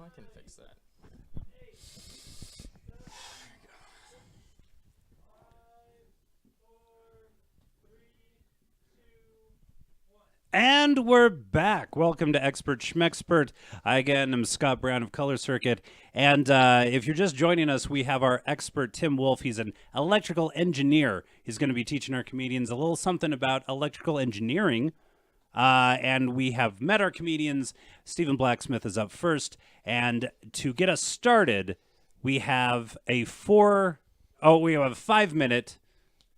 Oh, I can fix that. And we're back. Welcome to Expert Schmexpert. I, again, am Scott Brown of Color Circuit. And if you're just joining us, we have our expert, Tim Wolf. He's an electrical engineer. He's going to be teaching our comedians a little something about electrical engineering. And we have met our comedians. Stephen Blacksmith is up first. And to get us started, we have a 5-minute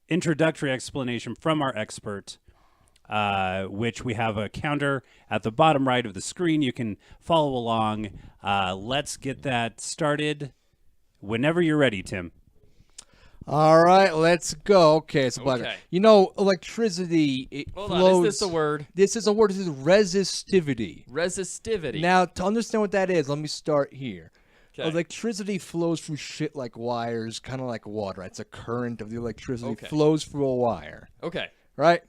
introductory explanation from our expert. Which we have a counter at the bottom right of the screen. You can follow along. Let's get that started whenever you're ready, Tim. All right, let's go. Okay, it's a pleasure. Okay. You know, electricity, Hold flows. on, is this a word? This is a word. This is resistivity. Resistivity. Now, to understand what that is, let me start here. Okay. Electricity flows through shit like wires, kind of like water. It's a current of the electricity Okay. flows through a wire, Okay. right?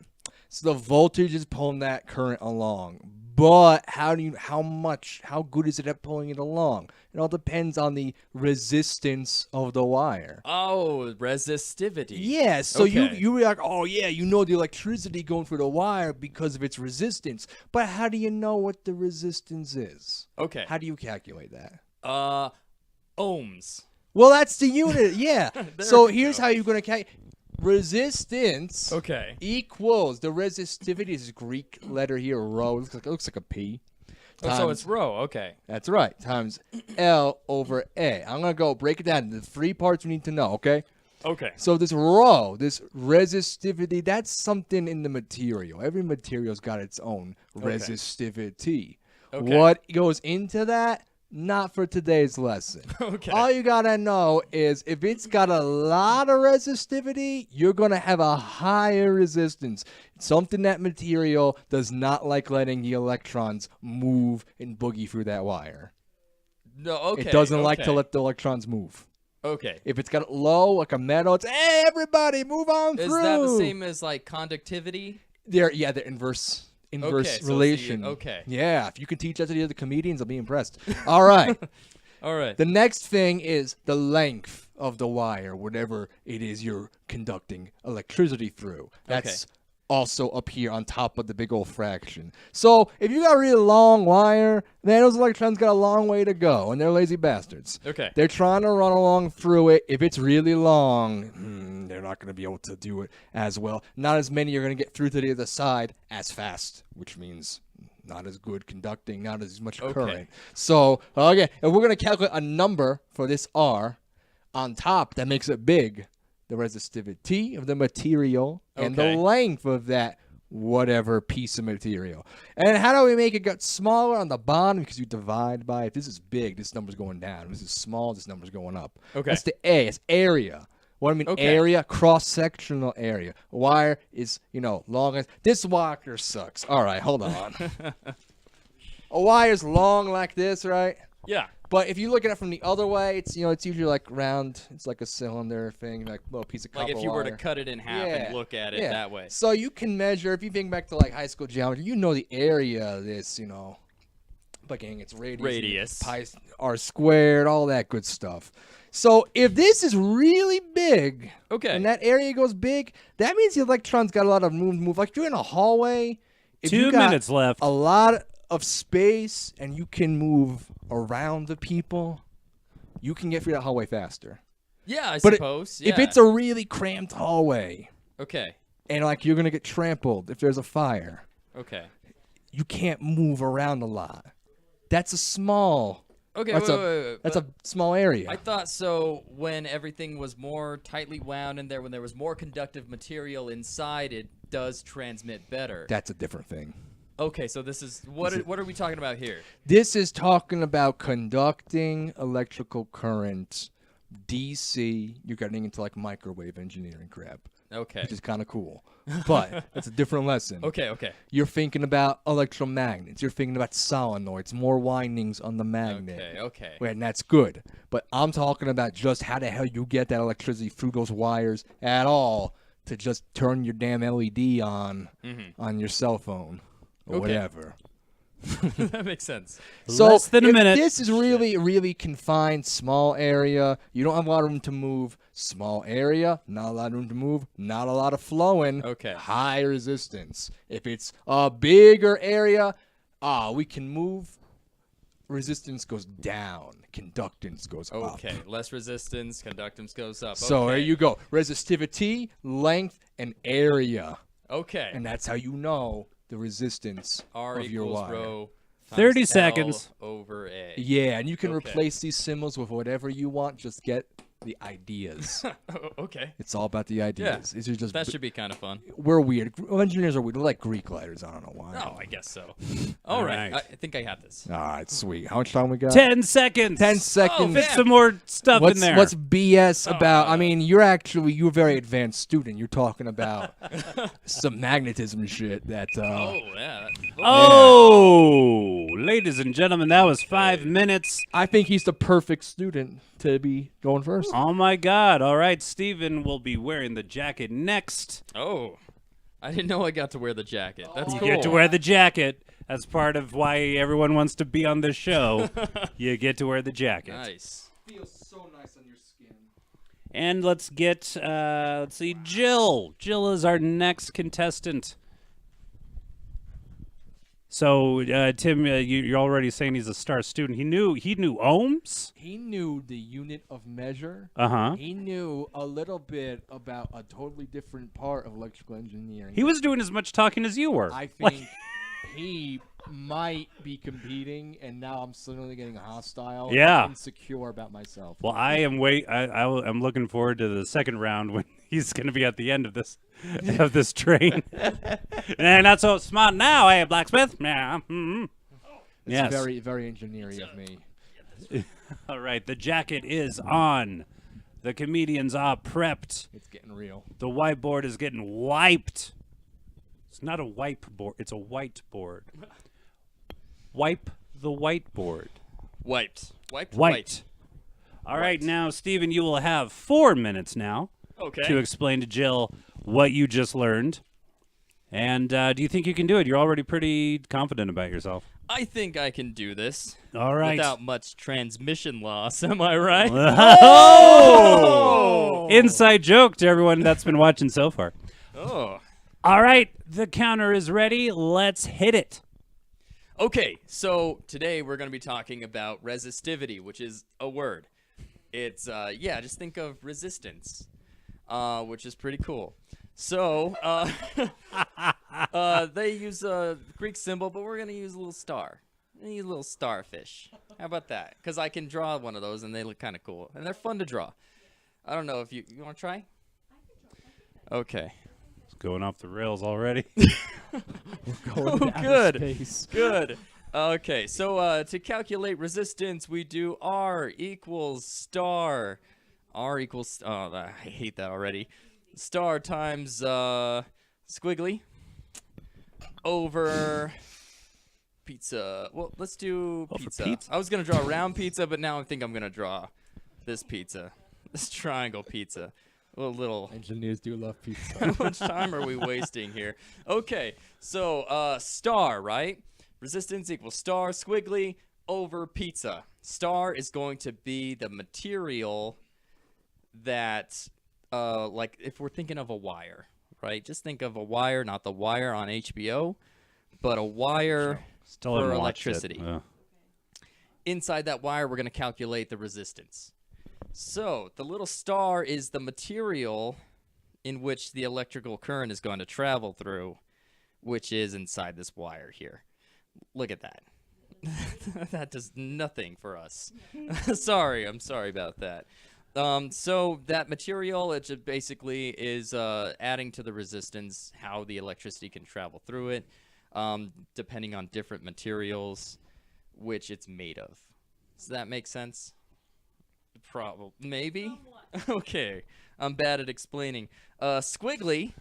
So the voltage is pulling that current along. But how good is it at pulling it along? It all depends on the resistance of the wire. Oh, resistivity. Yeah, so Okay. you react, oh yeah, you know the electricity going through the wire because of its resistance. But how do you know what the resistance is? Okay. How do you calculate that? Ohms. Well, that's the unit, yeah. There So we here's go. how you're going to calculate. Resistance Okay. equals, the resistivity is a Greek letter here, rho. It looks like a P. Oh, so it's rho. Okay. That's right, times L over A. I'm going to go break it down into 3 parts we need to know, okay? Okay. So this rho, this resistivity, that's something in the material. Every material's got its own resistivity. Okay. What goes into that? Not for today's lesson. Okay. All you gotta know is if it's got a lot of resistivity, you're gonna have a higher resistance. Something that material does not like letting the electrons move and boogie through that wire. No. Okay. It doesn't like to okay. let the electrons move. Okay. If it's got low, like a metal, it's, hey, everybody, move on Is through. that the same as like conductivity? They're inverse Okay, so relation. okay. Yeah, if you can teach that to the other comedians, I'll be impressed. All right. All right. The next thing is the length of the wire, whatever it is you're conducting electricity through. That's also up here on top of the big old fraction. So if you got a really long wire, man, those electrons got a long way to go, and they're lazy bastards. Okay. They're trying to run along through it. If it's really long, they're not going to be able to do it as well. Not as many are going to get through to the other side as fast, which means not as good conducting, not as much current. So, again, if we're going to calculate a number for this R on top that makes it big, the resistivity of the material and the length of that whatever piece of material. And how do we make it get smaller on the bottom? Because you divide by, if this is big, this number's going down. If this is small, this number's going up. Okay. That's the A. It's area. What I mean, area, cross-sectional area. A wire is, long as... This wire sucks. All right, hold on. A wire's long like this, right? Yeah. But if you look at it from the other way, it's it's usually like round. It's like a cylinder thing, like a little piece of copper Like if you were to wire. cut it in half and look at it that way. So you can measure, if you think back to like high school geometry, you know the area of this, like its radius. Pi r squared, all that good stuff. So if this is really big, and that area goes big, that means the electrons got a lot of move. Like you're in a hallway. If 2 you got minutes left. a lot of space and you can move around the people, you can get through that hallway faster. Yeah, I But suppose. if it's a really cramped hallway, and like you're gonna get trampled if there's a fire, you can't move around a lot. That's a small. Okay, That's wait, a small area. I thought so when everything was more tightly wound in there, when there was more conductive material inside, it does transmit better. That's a different thing. Okay, so this is what are we talking about here? This is talking about conducting electrical current, DC. You're getting into like microwave engineering crap. Okay. Which is kind of cool. But it's a different lesson. Okay. You're thinking about electromagnets. You're thinking about solenoids, more windings on the magnet. Okay. And that's good. But I'm talking about just how the hell you get that electricity through those wires at all to just turn your damn LED on your cell phone or whatever. That makes sense. So Less than a if minute. this is really, really confined, small area, you don't have a lot of room to move. Small area, not a lot of room to move, not a lot of flowing. Okay. High resistance. If it's a bigger area, we can move. Resistance goes down. Conductance goes up. Okay, less resistance, conductance goes up. So okay. there you go. Resistivity, length, and area. Okay. And that's how you know the resistance R of your equals wire. rho. times 30 L seconds. over A. Yeah, and you can Okay. replace these symbols with whatever you want. Just get the ideas. Okay. It's all about the ideas. These are just That should be kind of fun. we're weird. Engineers are weird. They're like Greek letters. I don't know why. Oh, I guess so. All right. right. I think I have this. All right, sweet. How much time we got? 10 seconds. 10 seconds. Fit some more stuff in there. What's BS about? I mean, you're a very advanced student. You're talking about some magnetism shit that. Oh, yeah. Oh, ladies and gentlemen, that was 5 minutes. I think he's the perfect student to be going first. Oh my God! All right, Steven will be wearing the jacket next. Oh. I didn't know I got to wear the jacket. That's You cool. get to wear the jacket. That's part of why everyone wants to be on this show. You get to wear the jacket. Nice. Feels so nice on your skin. And let's get, let's see, Jill. Jill is our next contestant. So, Tim, you're already saying he's a star student. He knew ohms? He knew the unit of measure. Uh-huh. He knew a little bit about a totally different part of electrical engineering. He was doing as much talking as you were. I think he might be competing, and now I'm suddenly getting hostile. and Yeah. insecure about myself. Well, I'm looking forward to the second round when he's going to be at the end of this train. And not so smart now, eh, blacksmith? Yeah. Mm-hmm. It's Yes. very, very engineering of me. All right, the jacket is on. The comedians are prepped. It's getting real. The whiteboard is getting wiped. It's not a whiteboard, it's a whiteboard. Wipe the whiteboard. Wiped. Wiped? White. All right, now, Stephen, you will have 4 minutes now Okay. to explain to Jill what you just learned. And do you think you can do it? You're already pretty confident about yourself. I think I can do this. All right. Without much transmission loss, am I right? Oh! Inside joke to everyone that's been watching so far. Oh. All right, the counter is ready. Let's hit it. Okay, so today we're going to be talking about resistivity, which is a word. It's, just think of resistance, which is pretty cool. So, they use a Greek symbol, but we're going to use a little star. We're gonna use a little starfish. How about that? Because I can draw one of those, and they look kind of cool. And they're fun to draw. I don't know if you want to try? Okay. It's going off the rails already. Oh, good. Good. Okay, so to calculate resistance, we do R equals star. R equals, I hate that already. Star times squiggly over pizza. Well, let's do Over pizza. pizza? I was going to draw a round pizza, but now I think I'm going to draw this pizza. This triangle pizza. A little Engineers do love pizza. How much time are we wasting here? Okay, so star, right? Resistance equals star squiggly over pizza. Star is going to be the material that, like, if we're thinking of a wire, right? Just think of a wire, not the wire on HBO, but a wire Still for haven't watched it. electricity. Inside that wire, we're going to calculate the resistance. So the little star is the material in which the electrical current is going to travel through, which is inside this wire here. Look at that. That does nothing for us. Sorry, I'm sorry about that. So that material, it just basically is adding to the resistance, how the electricity can travel through it, depending on different materials, which it's made of. Does that make sense? Probably. Maybe? Okay. I'm bad at explaining. Squiggly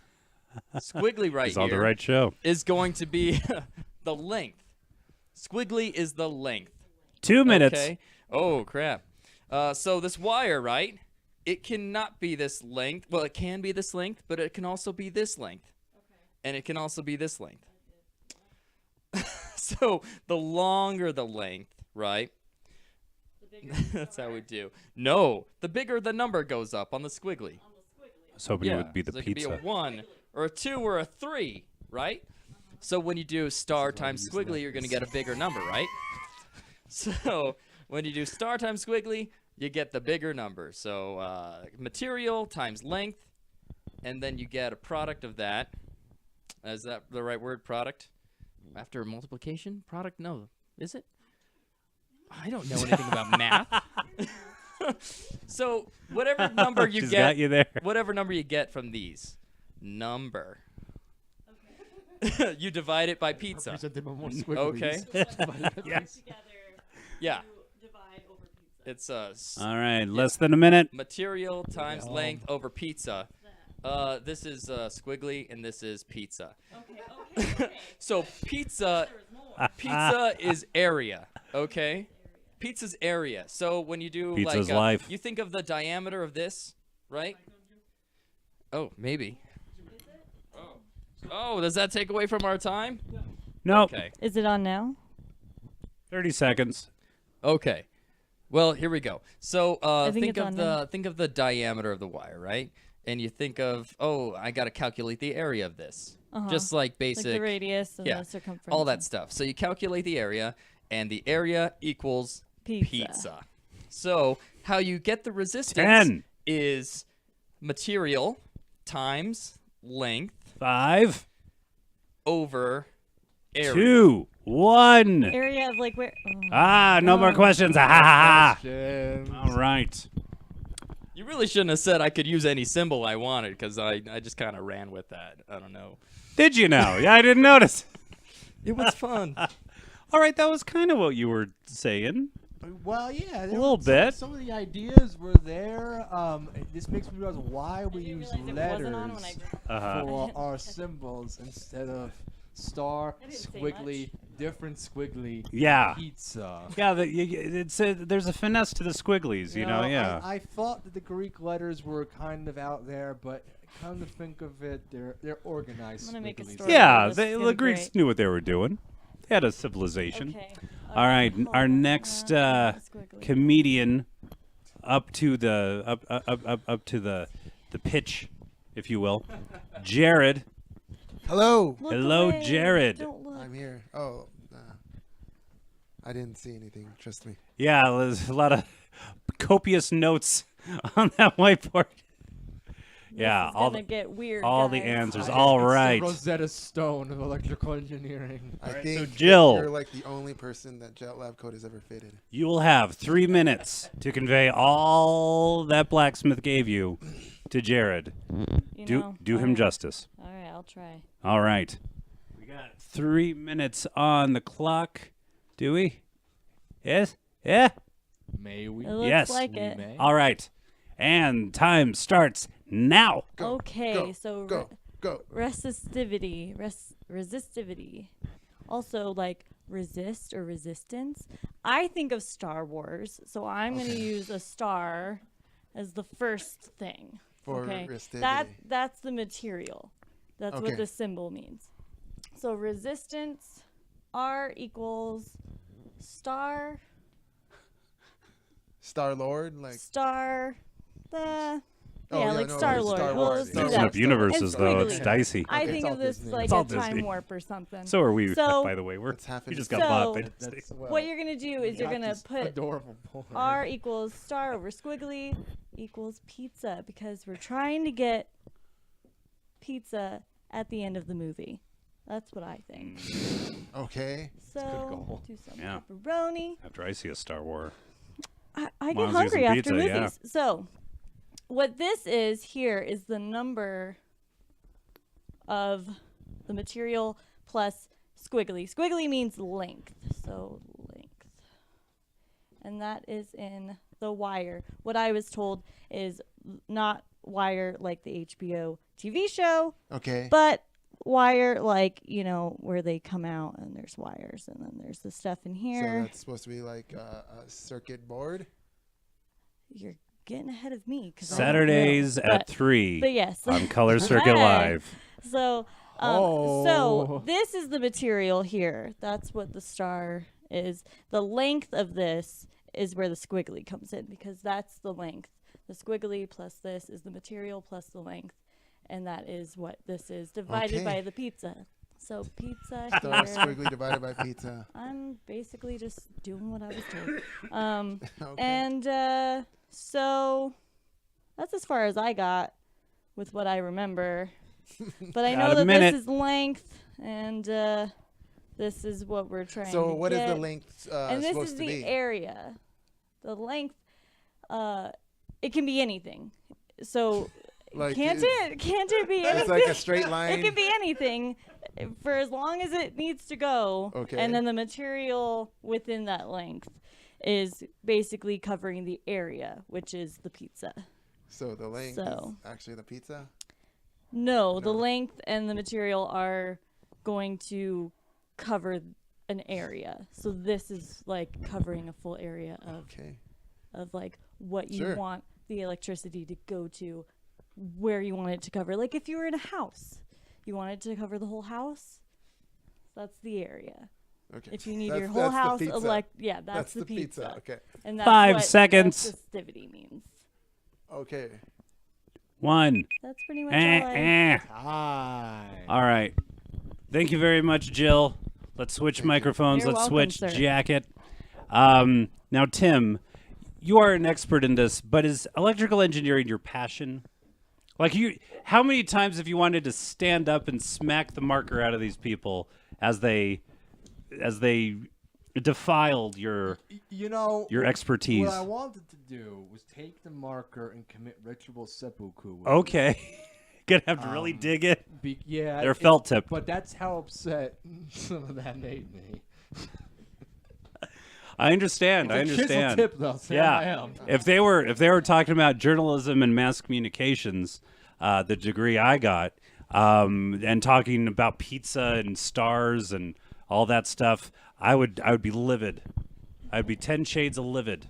right He's here on the right show. is going to be the length. Squiggly is the length. 2 minutes. Okay. Oh, crap. So this wire, right? It cannot be this length. Well, it can be this length, but it can also be this length. Okay. And it can also be this length. So the longer the length, right? That's how we do. No, the bigger the number goes up on the squiggly. I was hoping it would be the so it pizza. could be a 1 or a 2 or a 3, right? So when you do star times squiggly, you're going to get a bigger number, right? So when you do star times squiggly, you get the bigger number. So material times length, and then you get a product of that. Is that the right word, product? After multiplication? Product? No. Is it? I don't know anything about math. So whatever number you She's get, got you there. whatever number you get from these, number. You divide it by pizza. Okay. Yeah. Yeah. Divide over pizza. It's All right, less than a minute. material times length over pizza. This is squiggly, and this is pizza. Okay. So pizza is area. Okay. Pizza's area. So when you do Pizza's like life. you think of the diameter of this, right? Oh, maybe. Oh, does that take away from our time? Nope. Okay. Is it on now? 30 seconds. Okay. Well, here we go. So think think it's of on the now. think of the diameter of the wire, right? And you think of, oh, I got to calculate the area of this. Just like basic Like the radius and yeah, the circumference. all that stuff. So you calculate the area, and the area equals Pizza. So how you get the resistance 10. is material times length 5, over area. 2, 1. Area of like where? No more questions. Ha ha ha. Questions. All right. You really shouldn't have said I could use any symbol I wanted, because I just kind of ran with that. I don't know. Did you know? Yeah, I didn't notice. It was fun. All right, that was kind of what you were saying. Well, yeah, A little bit. Some of the ideas were there. This makes me realize why we use letters for our symbols instead of star, I didn't say squiggly, different squiggly, Yeah. pizza. Yeah, there's a finesse to the squigglies, you know, yeah. I thought that the Greek letters were kind of out there, but come to think of it, they're organized. I'm gonna make a squigglies. story. Yeah, This is gonna the be Greeks great. knew what they were doing. They had a civilization. Okay. All right, hold our on. next Squiggly. comedian up to the pitch, if you will. Jared. Hello. Look Hello, away. Jared. Don't look. I'm here. Oh, I didn't see anything. Trust me. Yeah, there's a lot of copious notes on that whiteboard. Yeah, This is all gonna get weird. all the guys. answers. It's All the right. Rosetta Stone of electrical engineering. I right, think so Jill. you're like the only person that Jet Lab Code has ever fitted. You will have 3 minutes to convey all that blacksmith gave you to Jared. You Do know, do him alright. justice. All right, I'll try. All right. We got 3 minutes on the clock. Do we? Yes? Yeah? May we? It looks Yes. like We it. may. All right. And time starts now. Go. Okay, Go. so Go. Go. resistivity. Also, like resist or resistance. I think of Star Wars, so I'm going to use a star as the first thing. For Okay, resistivity. that's the material. That's Okay. what the symbol means. So resistance, R equals star, Star Lord, like star, yeah, like no, Star Lord. Star Well, Wars. let's do Star Mixing that. up universes, And though. It's squiggly. dicey. I Okay, think it's of all this Disney. like It's all a time Disney. warp or something. So are we, So- by the way. It's half We in just the got bought So- by Disney. That's what you're gonna do is you're got gonna this put adorable board. R equals star over squiggly equals pizza because we're trying to get pizza at the end of the movie. That's what I think. Okay. So goal. do some Yeah. pepperoni. After I see a Star Wars. I Mom's get hungry using after pizza, movies. yeah. So what this is here is the number of the material plus squiggly. Squiggly means length. So length. And that is in the wire. What I was told is not wire like the HBO TV show, Okay. but wire like, you know, where they come out and there's wires and then there's the stuff in So here. that's supposed to be like a circuit board. You're getting ahead of me. 'Cause I don't know. Saturdays at But- 3 But yes. on Color Circuit Hey. Live. So So this is the material here. That's what the star is. The length of this is where the squiggly comes in, because that's the length. The squiggly plus this is the material plus the length, and that is what this is divided by the pizza. So pizza So here. squiggly divided by pizza. I'm basically just doing what I was told. Okay. And so that's as far as I got with what I remember. But I Got know a that minute. this is length, and this is what we're trying to So what is get. the length And this supposed is to the be? area. The length, it can be anything. So Like can't it be anything? It's like a straight line. It can be anything for as long as it needs to go. Okay. And then the material within that length is basically covering the area, which is the pizza. So the length So- is actually the pizza? No, the length and the material are going to cover an area. So this is like covering a full area Okay. of like what you Sure. want the electricity to go to, where you want it to cover. Like if you were in a house, you want it to cover the whole house. That's the area. Okay. If you need That's- your whole that's the house pizza. that's the pizza. Okay. And that's 5 what seconds. festivity means. Okay. 1. That's pretty much all I Hi. All right. Thank you very much, Jill. Let's switch microphones. You're Let's welcome, switch sir. jacket. Now, Tim, you are an expert in this, but is electrical engineering your passion? Like how many times have you wanted to stand up and smack the marker out of these people as they defiled your You know, expertise? what I wanted to do was take the marker and commit ritual seppuku. with Okay. Gonna have to really dig it. it. Yeah. They're it- felt tipped. But that's how upset some of that made me. I understand. I It's a chisel understand. tip, though, so I Yeah. am. If they were talking about journalism and mass communications, the degree I got, and talking about pizza and stars and all that stuff, I would be livid. I'd be 10 shades of livid.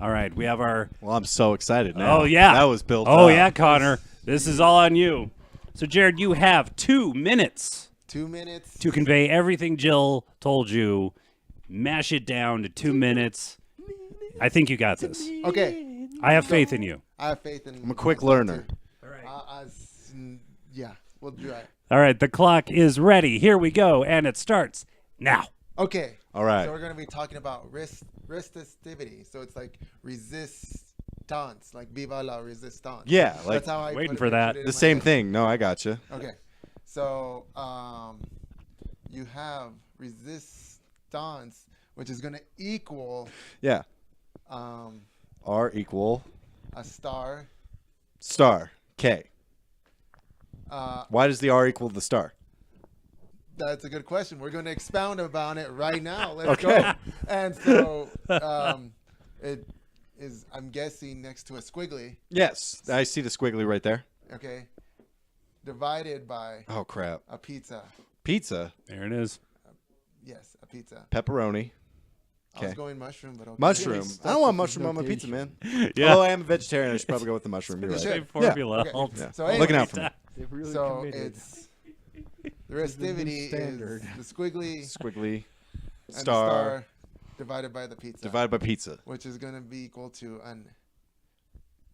All right, we have our. Well, I'm so excited now. Oh yeah, That was built Oh up. yeah, Connor, this is all on you. So Jared, you have 2 minutes 2 minutes. to convey everything Jill told you. Mash it down to 2 minutes. I think you got this. Okay. I have faith in you. I have faith in. I'm a quick learner. All right. Yeah, we'll try. All right, the clock is ready. Here we go, and it starts now. Okay. All right. So we're gonna be talking about resistivity. So it's like resistance, like viva la resistance. Yeah, like That's how I waiting put it- for that. put it in the my same head. thing. No, I got you. Okay. So you have resistance, which is gonna equal Yeah. um, R equal a star. star K. Uh, Why does the R equal the star? That's a good question. We're going to expound about it right now. Let's Okay. go. And so it is, I'm guessing, next to a squiggly, Yes, I see the squiggly right there. okay, divided by Oh crap. a pizza. Pizza, There it is. Yes, a pizza. pepperoni, I was Okay. going mushroom, but okay. mushroom. stuck I don't want with mushroom on my pizza, notation. man. Yeah. Although I am a vegetarian, I should probably go with the mushroom. You're right. Sure. Same formula. Okay. helps. Yeah. So Looking anyway, out for me. They really So committed. it's the restivity standard. is the squiggly Squiggly, and star, the star divided by the pizza, divided by pizza. which is going to be equal to an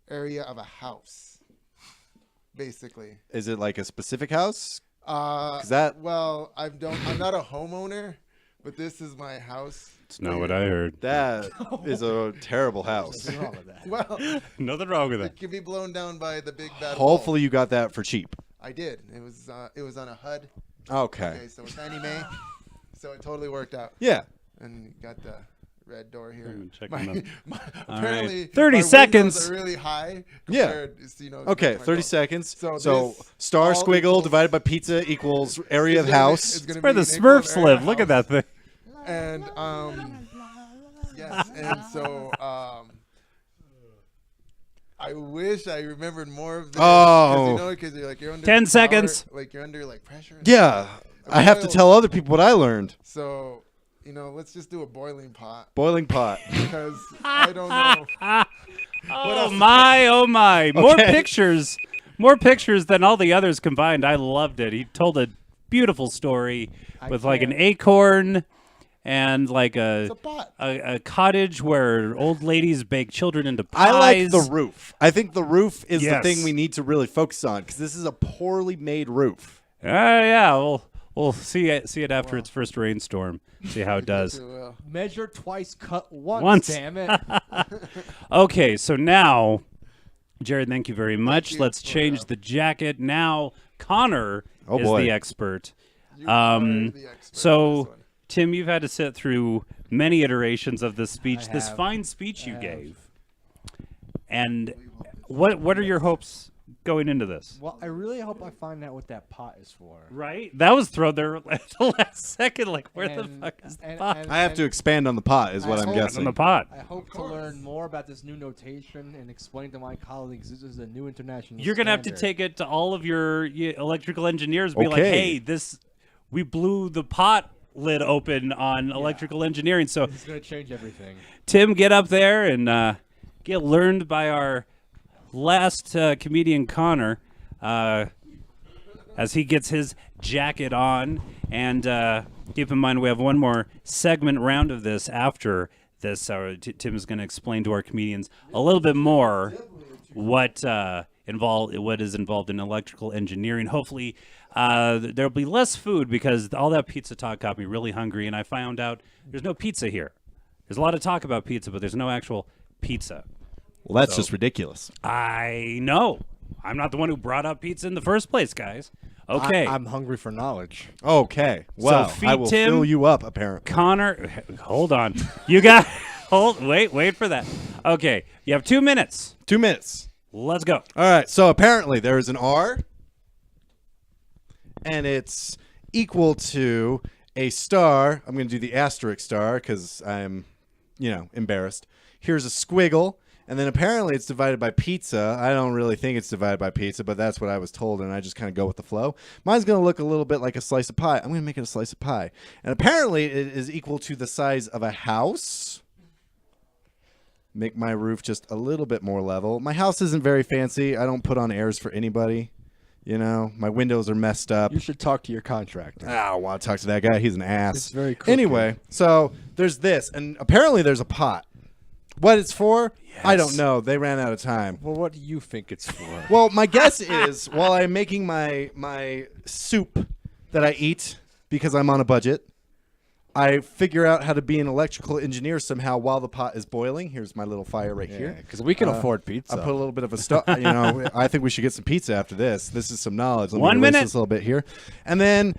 area of a house, basically. Is it like a specific house? Well, I'm not a homeowner, but this is my house. It's not what I heard. That is a terrible house. Nothing wrong with that. Well, Nothing wrong with it it. could be blown down by the big bad wall. Hopefully you got that for cheap. I did. It was on a HUD. Okay. Okay, so it's anime, so it totally worked out. Yeah. And you got the red door here. I'm checking them. Apparently, 30 my seconds. windows are really high. Yeah. compared to, Okay, to my 30 door. seconds. So So this star all squiggle equals- divided by pizza equals area of It's gonna be- house. it's gonna Where be the an equal Smurfs area live. of Look at house. that thing. And yes, and so I wish I remembered more of this. Oh. Because you're like you're under 10 power, seconds. like you're under like pressure. Yeah. I have to boiled. tell other people what I learned. So let's just do a boiling pot Boiling pot. because I don't know. Oh my, oh my. More Okay. pictures. more pictures than all the others combined. I loved it. He told a beautiful story with like an acorn and like It's a pot. a cottage where old ladies bake children into pies. I like the roof. I think the roof is Yes. the thing we need to really focus on because this is a poorly made roof. Yeah, we'll see it after its first rainstorm. See how it does. Measure twice, cut once. Once. Damn it. Okay, so now, Jared, thank you very much. you Let's for, change the jacket. Now, Connor Oh, is boy. the expert. You are the expert on So, this one. Tim, you've had to sit through many iterations of this speech, this have. fine speech you gave. And what are your hopes going into this? Well, I really hope I find out what that pot is for. Right? That was thrown there at the last second. Like, where the fuck is the pot? I have to expand on the pot, is what I I'm hope- On guessing. the pot. I hope to learn more about this new notation and explain to my colleagues this is a new international You're gonna have to standard. take it to all of your electrical engineers. Be like, Okay. hey, we blew the pot lid open on electrical engineering. So, It's going to change everything. Tim, get up there and get learned by our last comedian, Connor, as he gets his jacket on. And keep in mind, we have one more segment round of this after this. Tim is going to explain to our comedians a little bit more what is involved in electrical engineering. Hopefully, there'll be less food because all that pizza talk got me really hungry, and I found out there's no pizza here. There's a lot of talk about pizza, but there's no actual pizza. Well, that's just ridiculous. I know. I'm not the one who brought up pizza in the first place, guys. Okay. I'm hungry for knowledge. Okay. Well, feed I will Tim- fill you up, apparently. Connor, hold on. You got wait for that. Okay. You have 2 minutes. 2 minutes. Let's go. All right. So apparently there is an R, and it's equal to a star. I'm going to do the asterisk star because I'm, embarrassed. Here's a squiggle. And then apparently it's divided by pizza. I don't really think it's divided by pizza, but that's what I was told, and I just kind of go with the flow. Mine's going to look a little bit like a slice of pie. I'm going to make it a slice of pie. And apparently it is equal to the size of a house. Make my roof just a little bit more level. My house isn't very fancy. I don't put on airs for anybody. My windows are messed up. You should talk to your contractor. I don't want to talk to that guy. He's an ass. It's very crooked. Anyway, so there's this, and apparently there's a pot. What it's for, I don't know. They ran out of time. Well, what do you think it's for? Well, my guess is while I'm making my soup that I eat because I'm on a budget, I figure out how to be an electrical engineer somehow while the pot is boiling. Here's my little fire right here. Because we can afford pizza. I put a little bit of a stuff. I think we should get some pizza after this. This is some knowledge. Let me 1 erase minute. this a little bit here, and then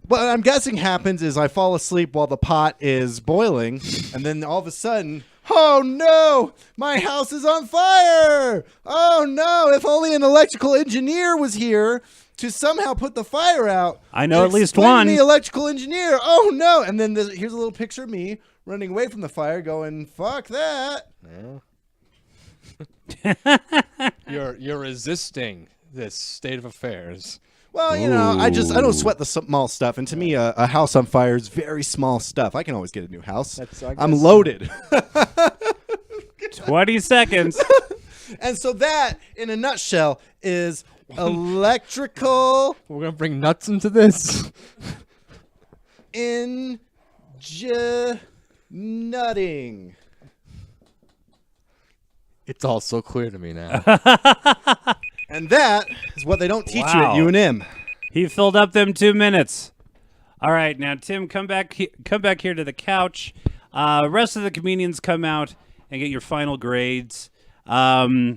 what I'm guessing happens is I fall asleep while the pot is boiling, and then all of a sudden, oh no, my house is on fire! Oh no, if only an electrical engineer was here to somehow put the fire out. I know and at least explain to one. me, elogical engineer. Oh no! And then here's a little picture of me running away from the fire, going "fuck that." You're resisting this state of affairs. Well, I don't sweat the small stuff, and to me, a house on fire is very small stuff. I can always get a new house. I'm loaded. 20 seconds. And so that, in a nutshell, is electrical We're gonna bring nuts into this. nutting. It's all so clear to me now. And that is what they don't teach you Wow. at UNM. He filled up them 2 minutes. All right, now Tim, come back here to the couch. Rest of the comedians come out and get your final grades. Wow.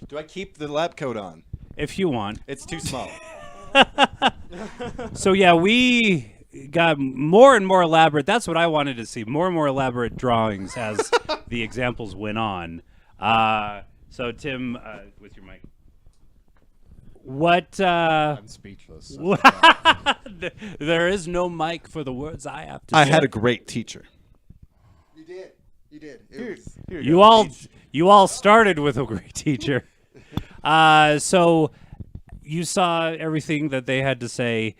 Do I keep the lab coat on? If you want. It's too small. So yeah, we got more and more elaborate. That's what I wanted to see. More and more elaborate drawings as the examples went on. So Tim, with your mic. What? I'm speechless. There is no mic for the words I have to I say. had a great teacher. You did. It was, You all started with a great teacher. So you saw everything that they had to say.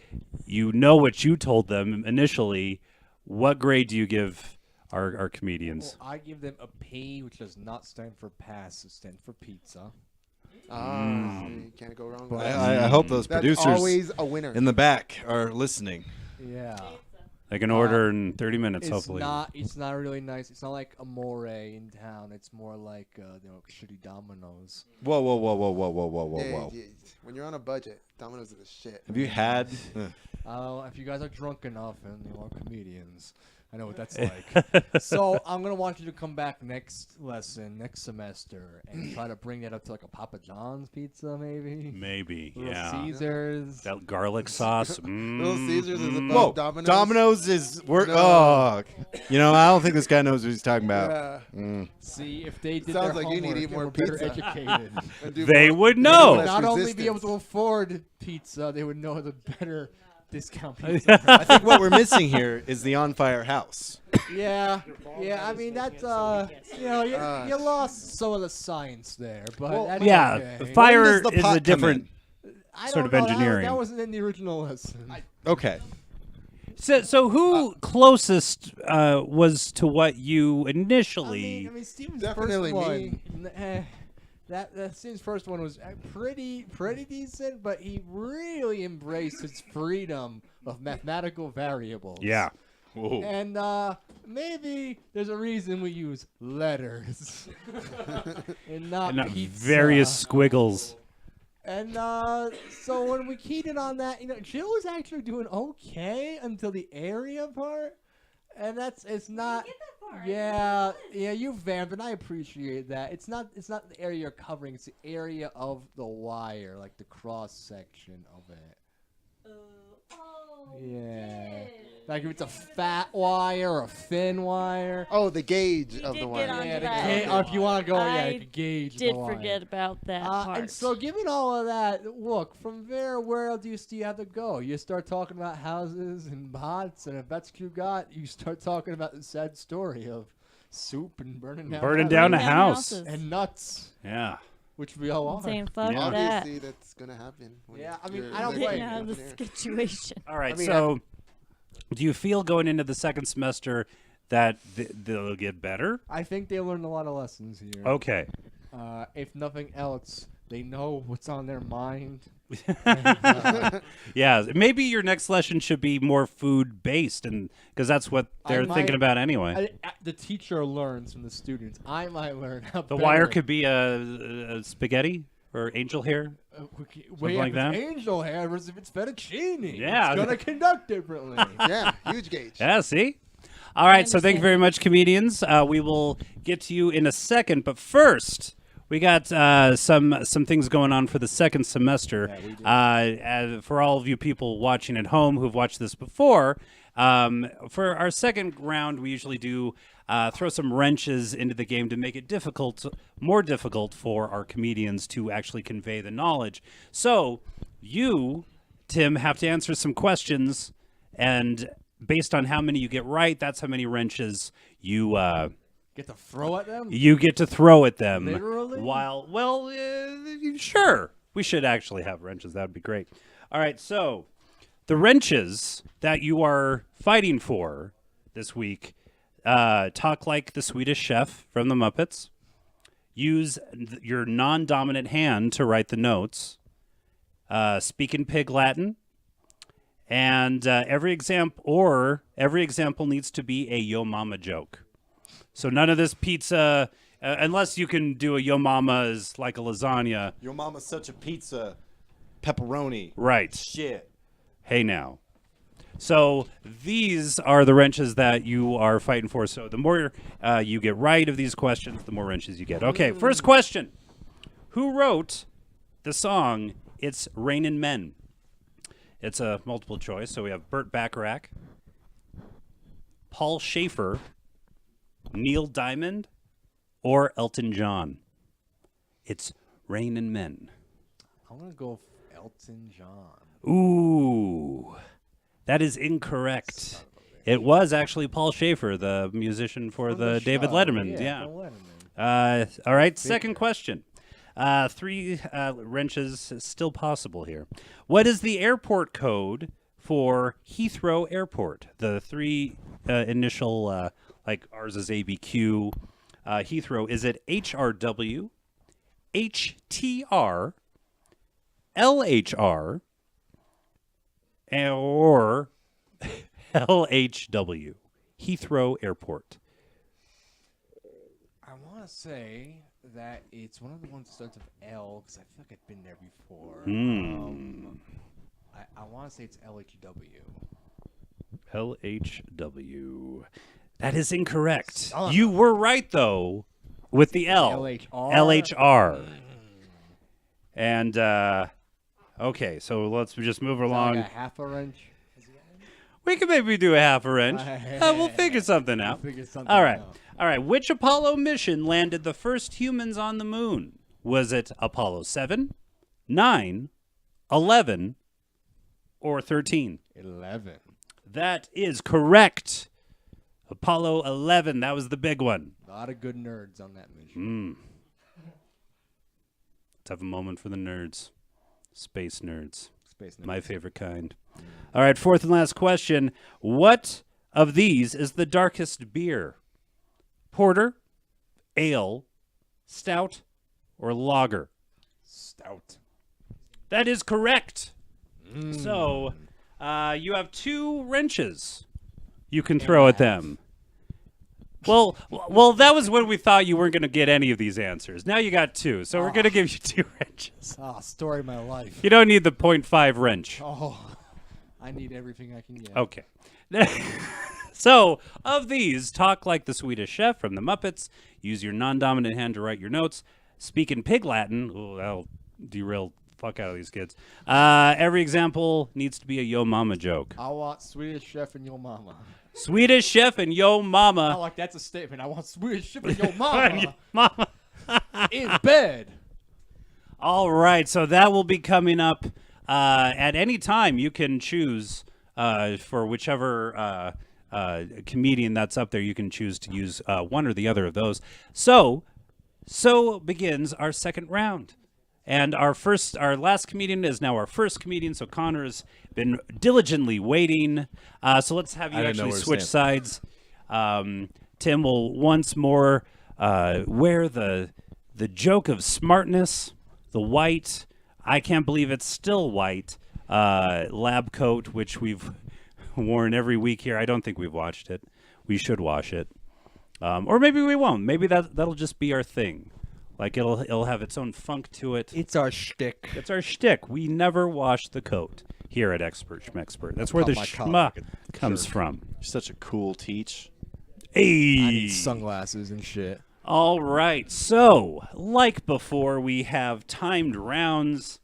You know what you told them initially. What grade do you give our comedians. Well, I give them a P, which does not stand for pass. It stands for pizza. You can't go wrong with that. I hope those That's producers always a winner. in the back are listening. Yeah. They can order in 30 minutes, It's hopefully. It's not really nice. It's not like Amore in town. It's more like shitty Domino's. Whoa, whoa, whoa, whoa, whoa, whoa, whoa, whoa, Yeah, whoa. yeah, when you're on a budget, Domino's is the shit. Have you had? If you guys are drunk enough and you are comedians, I know what that's like. So I'm gonna want you to come back next semester, and try to bring that up to like a Papa John's pizza, maybe. Maybe, Little yeah. Caesars. That garlic sauce. Little Caesars is above Whoa, Domino's. Domino's is work. No. Oh, I don't think this guy knows what he's talking about. Yeah. See if they did Sounds their like you need to homework eat more and were better pizza. educated. And do They more- would do know. less Not only be able resistance. to afford pizza, they would know the better discount pizza. I think what we're missing here is the on fire house. Yeah. I mean that's you lost some of the science there, but Well, that's Yeah, okay. fire When does the is pot a come different. I sort don't of know, engineering. That wasn't in the original lesson. Okay. So who closest was to what you initially? I mean, Steven's Definitely first me. one. That Steven's first one was pretty decent, but he really embraced his freedom of mathematical variables. Yeah. And maybe there's a reason we use letters and not And pizza. various squiggles. And so when we keyed in on that, Jill was actually doing okay until the area part, and it's not. Yeah, you vamped, and I appreciate that. It's not the area you're covering; it's the area of the wire, like the cross section of it. Yeah. Like if it's a fat wire or a thin wire. Oh, the gauge of did the get wire. onto Yeah, that. or if you want to go, I the gauge. of Did the wire. forget about that part. And so, given all of that, look, from there, where else do you have to go? You start talking about houses and bots, and if that's what you got, you start talking about the sad story of soup and burning down Burning houses. down a Down house. houses. and nuts, Yeah. which we all are. Saying fuck Yeah. that. Obviously, that's gonna happen. when Yeah, I mean, you're I don't living blame Getting you. out of the open air. situation. All right. I mean, so, do you feel going into the second semester that they'll get better? I think they learned a lot of lessons here. Okay. If nothing else, they know what's on their mind. Yeah. Maybe your next lesson should be more food based, and because that's what they're might- thinking about anyway. The teacher learns from the students. I might learn how. The wire could be a spaghetti or angel hair. Wait, like if that? it's angel hair versus if it's fettuccine. Yeah. It's gonna conduct differently. Yeah, huge gauge. Yeah, see? All right, so thank you understand. very much, comedians. We will get to you in a second, but first, we got some things going on for the second semester. For all of you people watching at home who've watched this before, for our second round, we usually do throw some wrenches into the game to make it more difficult for our comedians to actually convey the knowledge. So you, Tim, have to answer some questions, and based on how many you get right, that's how many wrenches you Get to throw at them. you get to throw at them. Literally? Sure. We should actually have wrenches. That would be great. All right, so the wrenches that you are fighting for this week talk like the Swedish chef from the Muppets. Use your non-dominant hand to write the notes. Speak in Pig Latin. And every example needs to be a Yo Mama joke. So none of this pizza, unless you can do a Yo Mama is like a lasagna. Your mama's such a pizza. Pepperoni. Right. Shit. Hey now. So these are the wrenches that you are fighting for. So the more you get right of these questions, the more wrenches you get. Okay, first question. Who wrote the song It's Rainin' Men? It's a multiple choice. So we have Burt Bacharach, Paul Schaefer, Neil Diamond, or Elton John. It's Rainin' Men. I'm gonna go Elton John. Ooh, that is incorrect. It was actually Paul Schaefer, the musician for the David show. Letterman. Yeah. Yeah. The Letterman. All right, second question. 3 wrenches still possible here. What is the airport code for Heathrow Airport? The three initial, like ours is ABQ. Heathrow, is it HRW, HTR, LHR, or LHW? Heathrow Airport. I want to say that it's one of the ones that starts with L because I feel like I've been there before. I want to say it's LHW. LHW. That is incorrect. Son You were right, though, with the L. LHR? LHR. And, okay, so let's just move along. Like a half a wrench. We could maybe do a half a wrench. We'll figure something out. All right. All right. Which Apollo mission landed the first humans on the moon? Was it Apollo 7, 9, 11, or 13? 11. That is correct. Apollo 11. That was the big one. A lot of good nerds on that mission. Let's have a moment for the nerds. Space nerds. Space nerds. My favorite kind. All right, fourth and last question. What of these is the darkest beer? Porter, ale, stout, or lager? Stout. That is correct. So you have 2 wrenches you can throw at them. Well, that was when we thought you weren't going to get any of these answers. Now you got 2, so we're going to give you 2 wrenches. Story of my life. You don't need the 0.5 wrench. Oh, I need everything I can get. Okay. So, of these, talk like the Swedish chef from the Muppets. Use your non-dominant hand to write your notes. Speak in pig Latin. Oh, that'll derail the fuck out of these kids. Every example needs to be a yo mama joke. I want Swedish Chef and Yo Mama. Swedish chef and yo mama. Not like that's a statement. I want Swedish Chef and Yo Mama Mama. in bed. All right, so that will be coming up at any time. You can choose for whichever comedian that's up there. You can choose to use one or the other of those. So begins our second round. And our last comedian is now our first comedian. So Connor has been diligently waiting. So let's have you actually switch sides. Tim will once more wear the joke of smartness, the white. I can't believe it's still white lab coat, which we've worn every week here. I don't think we've washed it. We should wash it, or maybe we won't. Maybe that'll just be our thing. Like it'll have its own funk to it. It's our shtick. It's our shtick. We never wash the coat here at Expert Schmexpert. That's where the schma comes from. You're such a cool teach. Hey. I need sunglasses and shit. All right. So, like before, we have timed rounds.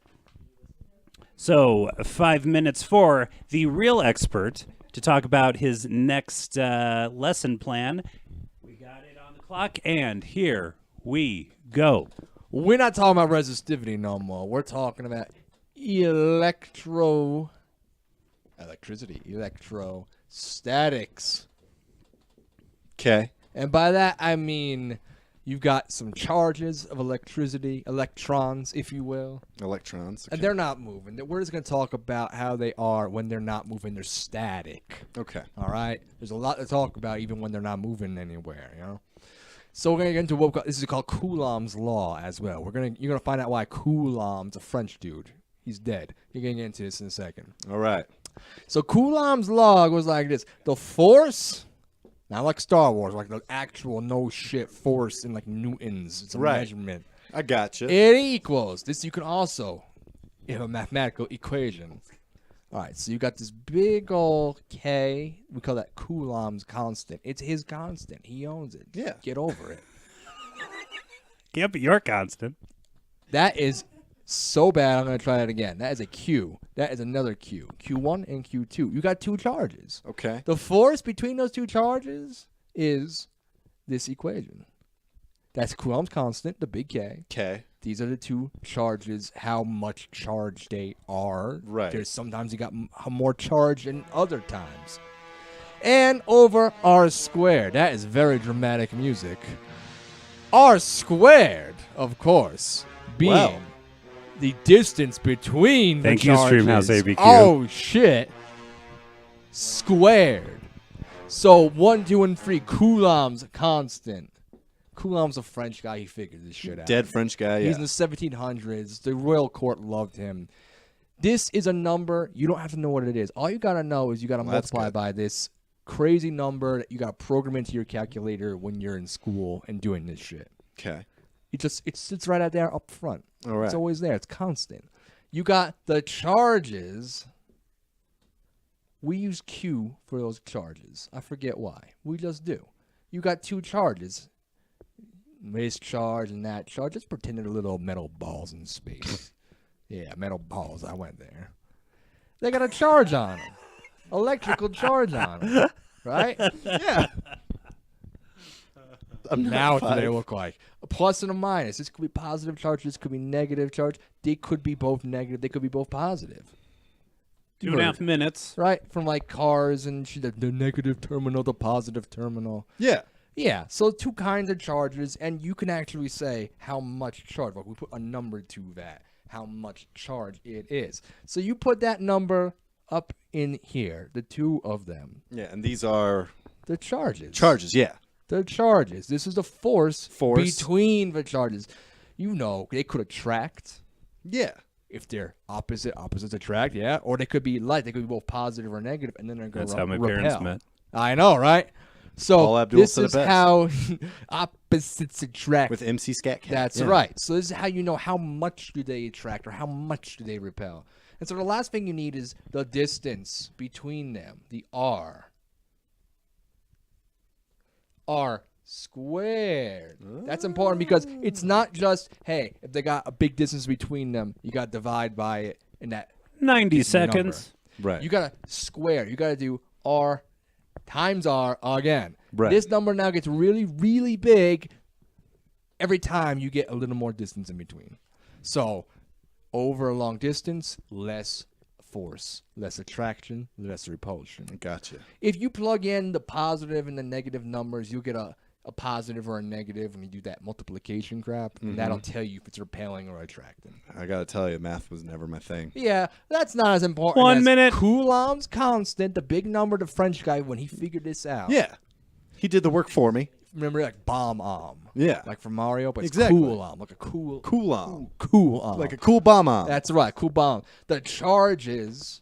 So, 5 minutes for the real expert to talk about his next lesson plan. We got it on the clock, and here we go. We're not talking about resistivity no more. We're talking about electrostatics. Okay. And by that, I mean you've got some charges of electricity, electrons, if you will. Electrons. And they're not moving. We're just going to talk about how they are when they're not moving. They're static. Okay. All right? There's a lot to talk about even when they're not moving anywhere, you know? So we're going to get into this is called Coulomb's law as well. You're going to find out why Coulomb's a French dude. He's dead. You're going to get into this in a second. All right. So Coulomb's law goes like this. The force, not like Star Wars, like the actual no shit force in like newtons. It's a measurement. I gotcha. It equals this. You can also have a mathematical equation. All right, so you got this big old K. We call that Coulomb's constant. It's his constant. He owns it. Yeah. Get over it. Can't be your constant. That is so bad. I'm going to try that again. That is a Q. That is another Q. Q1 and Q2. You got 2 charges. Okay. The force between those 2 charges is this equation. That's Coulomb's constant, the big K. Okay. These are the 2 charges, how much charge they are. Right. There's sometimes you got more charge than other times. And over R squared. That is very dramatic music. R squared, of course, being the distance between Thank the you, charges. Streamhouse ABQ. Oh, shit. squared. So 1, 2, and 3. Coulomb's constant. Coulomb's a French guy. He figured this shit out. Dead French guy. Yeah. He's in the 1700s. The royal court loved him. This is a number. You don't have to know what it is. All you got to know is you got to multiply by this crazy number that you got to program into your calculator when you're in school and doing this shit. Okay. It sits right out there up front. All right. It's always there. It's constant. You got the charges. We use Q for those charges. I forget why. We just do. You got 2 charges. This charge and that charge. Just pretend they're little metal balls in space. Yeah, metal balls. I went there. They got a charge on them. Electrical charge on them. Right? Yeah. Now what do they look like? A plus and a minus. This could be positive charge. This could be negative charge. They could be both negative. They could be both positive. 2.5 minutes. Right? From like cars and the negative terminal, the positive terminal. Yeah. Yeah, so 2 kinds of charges, and you can actually say how much charge. Like we put a number to that, how much charge it is. So you put that number up in here, the 2 of them. Yeah, and these are The charges. charges. Yeah. The charges. This is the force between the charges. You know, they could attract. Yeah. If they're opposites attract, yeah. Or they could be like, they could be both positive or negative, and then they're going to That's how my parents met. I know, right? So Paul Abdul this said it is best. how opposites attract. With MC Scat Cat. That's Yeah. right. So this is how you know how much do they attract or how much do they repel. And so the last thing you need is the distance between them, the R. R squared. That's important because it's not just, hey, if they got a big distance between them, you got to divide by it in that 90 seconds. Right. You got to square. You got to do R times R again. Right. This number now gets really, really big every time you get a little more distance in between. So over a long distance, less force, less attraction, less repulsion. Gotcha. If you plug in the positive and the negative numbers, you'll get a positive or a negative when you do that multiplication crap. And that'll tell you if it's repelling or attracting. I got to tell you, math was never my thing. Yeah, that's not as important 1 as minute. Coulomb's constant, the big number, the French guy, when he figured this out. Yeah. He did the work for me. Remember, like bomb-om. Yeah. Like from Mario, but it's Exactly. Coulomb. Like a Coulomb. Coulomb. Like a cool bomb. That's right, cool bomb. The charges,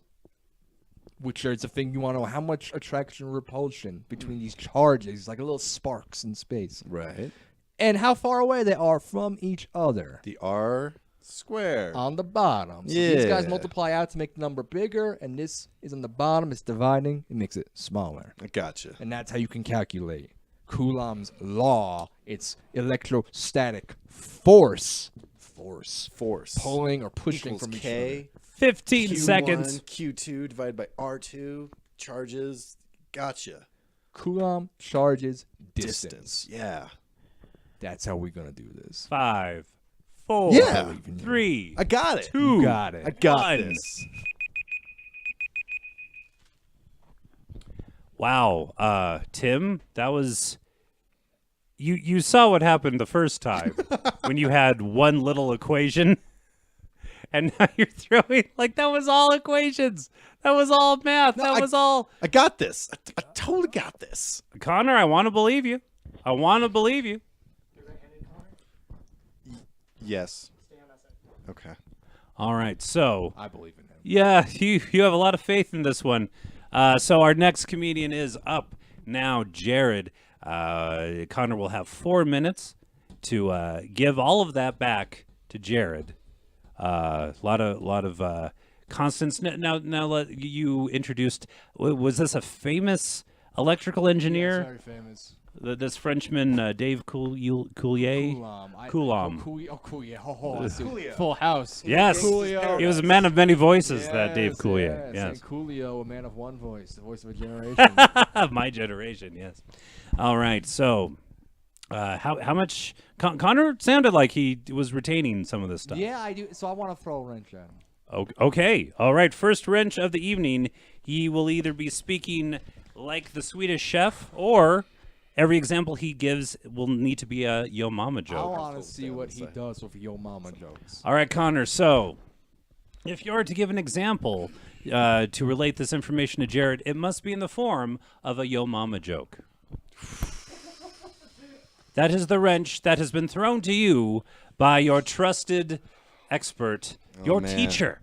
which is the thing you want to know, how much attraction or repulsion between these charges, like little sparks in space. Right. And how far away they are from each other. The R squared. On the bottom. So these guys Yeah. multiply out to make the number bigger, and this is on the bottom. It's dividing. It makes it smaller. I gotcha. And that's how you can calculate Coulomb's law. It's electrostatic force. Force. Pulling or pushing Equals from each K. 15 Q1, seconds. Q2 divided by R2. Charges. Gotcha. other. Coulomb charges distance. Yeah. That's how we're gonna do this. 5, 4, Yeah. 3, I got it. 2, You got it. I got 1. this. Wow, Tim, that was you saw what happened the first time when you had one little equation, and now you're throwing like that was all equations, that was all math, No, that was all. I got this. I totally got this. Connor, I want to believe you. I want to believe you. Yes. Okay. All right, so I believe in him. yeah, you have a lot of faith in this one. So our next comedian is up now, Jared. Connor will have 4 minutes to give all of that back to Jared. A lot of constants. Now, you introduced. Was this a famous electrical engineer? Very famous. This Frenchman, Dave Coulier. Coulomb. Coolio. Full house. Yes, Coolio. he was a man of many voices. That Dave Coulier. Yes. Yes. And Coolio, a man of one voice, the voice of a generation. My generation, yes. All right, so how much Connor sounded like he was retaining some of this stuff. Yeah, I do. So I want to throw a wrench at him. Okay. All right, first wrench of the evening. He will either be speaking like the Swedish chef, or every example he gives will need to be a Yo Mama I joke. want to see what he does with Yo Mama jokes. All right, Connor, so If you are to give an example to relate this information to Jared, it must be in the form of a Yo Mama joke. That is the wrench that has been thrown to you by your trusted expert, your man. teacher.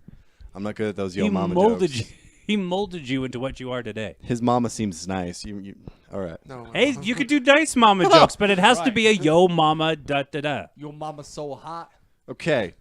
I'm not good at those Yo He Mama molded jokes. you. He molded you into what you are today. His mama seems nice. All right. No. Hey, you could do nice mama jokes, but it has to be a Yo Mama da da da. Your mama's so hot. Okay.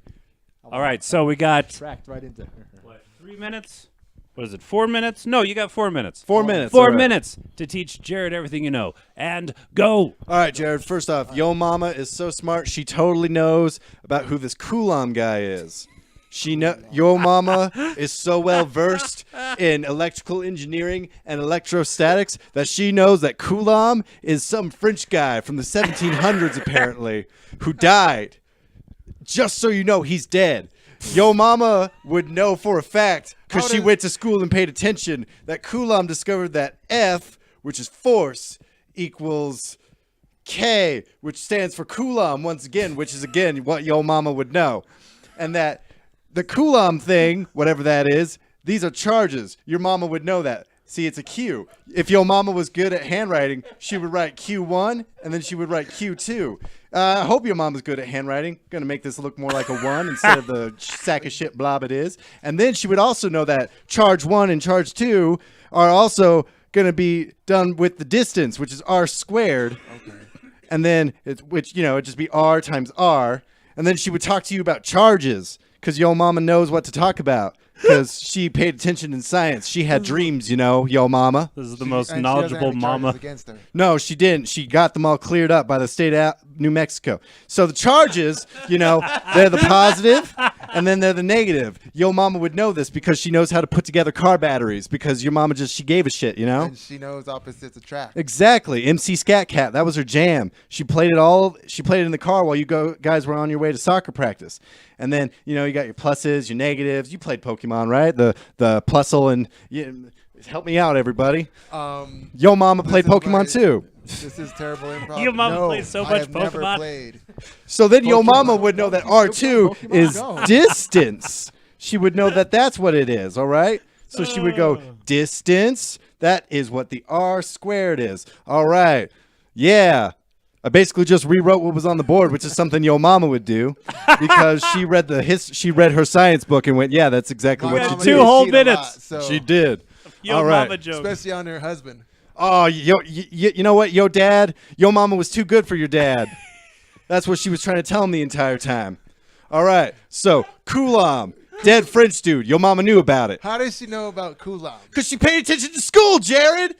All right, so we got Tracked right into her. what, 3 minutes? What is it, 4 minutes? No, you got 4 minutes. 4 minutes. 4 all right. minutes to teach Jared everything you know. And go. All right, Jared. First off, Yo Mama is so smart. She totally knows about who this Coulomb guy is. Yo Mama is so well versed in electrical engineering and electrostatics that she knows that Coulomb is some French guy from the 1700s apparently who died. Just so you know, he's dead. Yo Mama would know for a fact because she went to school and paid attention that Coulomb discovered that F, which is force, equals K, which stands for Coulomb once again, which is again what Yo Mama would know, and that the Coulomb thing, whatever that is, these are charges. Your mama would know that. See, it's a Q. If your mama was good at handwriting, she would write Q1, and then she would write Q2. I hope your mama's good at handwriting. Going to make this look more like a 1 instead of the sack of shit blob it is. And then she would also know that charge 1 and charge 2 are also going to be done with the distance, which is r squared. Okay. And then, it'd just be r times r. And then she would talk to you about charges. Because Yo Mama knows what to talk about. Because she paid attention in science. She had dreams, Yo Mama. This is the most And she doesn't have knowledgeable any mama. charges against her. No, she didn't. She got them all cleared up by the state of New Mexico. So the charges, they're the positive and then they're the negative. Yo Mama would know this because she knows how to put together car batteries because your mama she gave a shit, And she knows opposites attract. Exactly. MC Scat Cat, that was her jam. She played it in the car while you guys were on your way to soccer practice. And then, you got your pluses, your negatives. You played Pokemon, right? The Plusle and help me out, everybody. Yo Mama played Pokemon too. This is terrible improv. Yo Mama no, plays so I much have never Pokemon. played. So then Yo Mama would know that R2 Pokemon is Go. distance. She would know that that's what it is, all right? So she would go, distance, that is what the R squared is. All right. Yeah. I basically just rewrote what was on the board, which is something Yo Mama would do because she read she read her science book and went, yeah, that's exactly My what you mama do. 2 whole cheat a lot, minutes. so- She did. Yo all right. Mama joke. Especially on her husband. Oh, you know what? Yo Mama was too good for your dad. That's what she was trying to tell him the entire time. All right. So, Coulomb, dead French dude. Yo Mama knew about it. How does she know about Coulomb? Because she paid attention to school, Jared.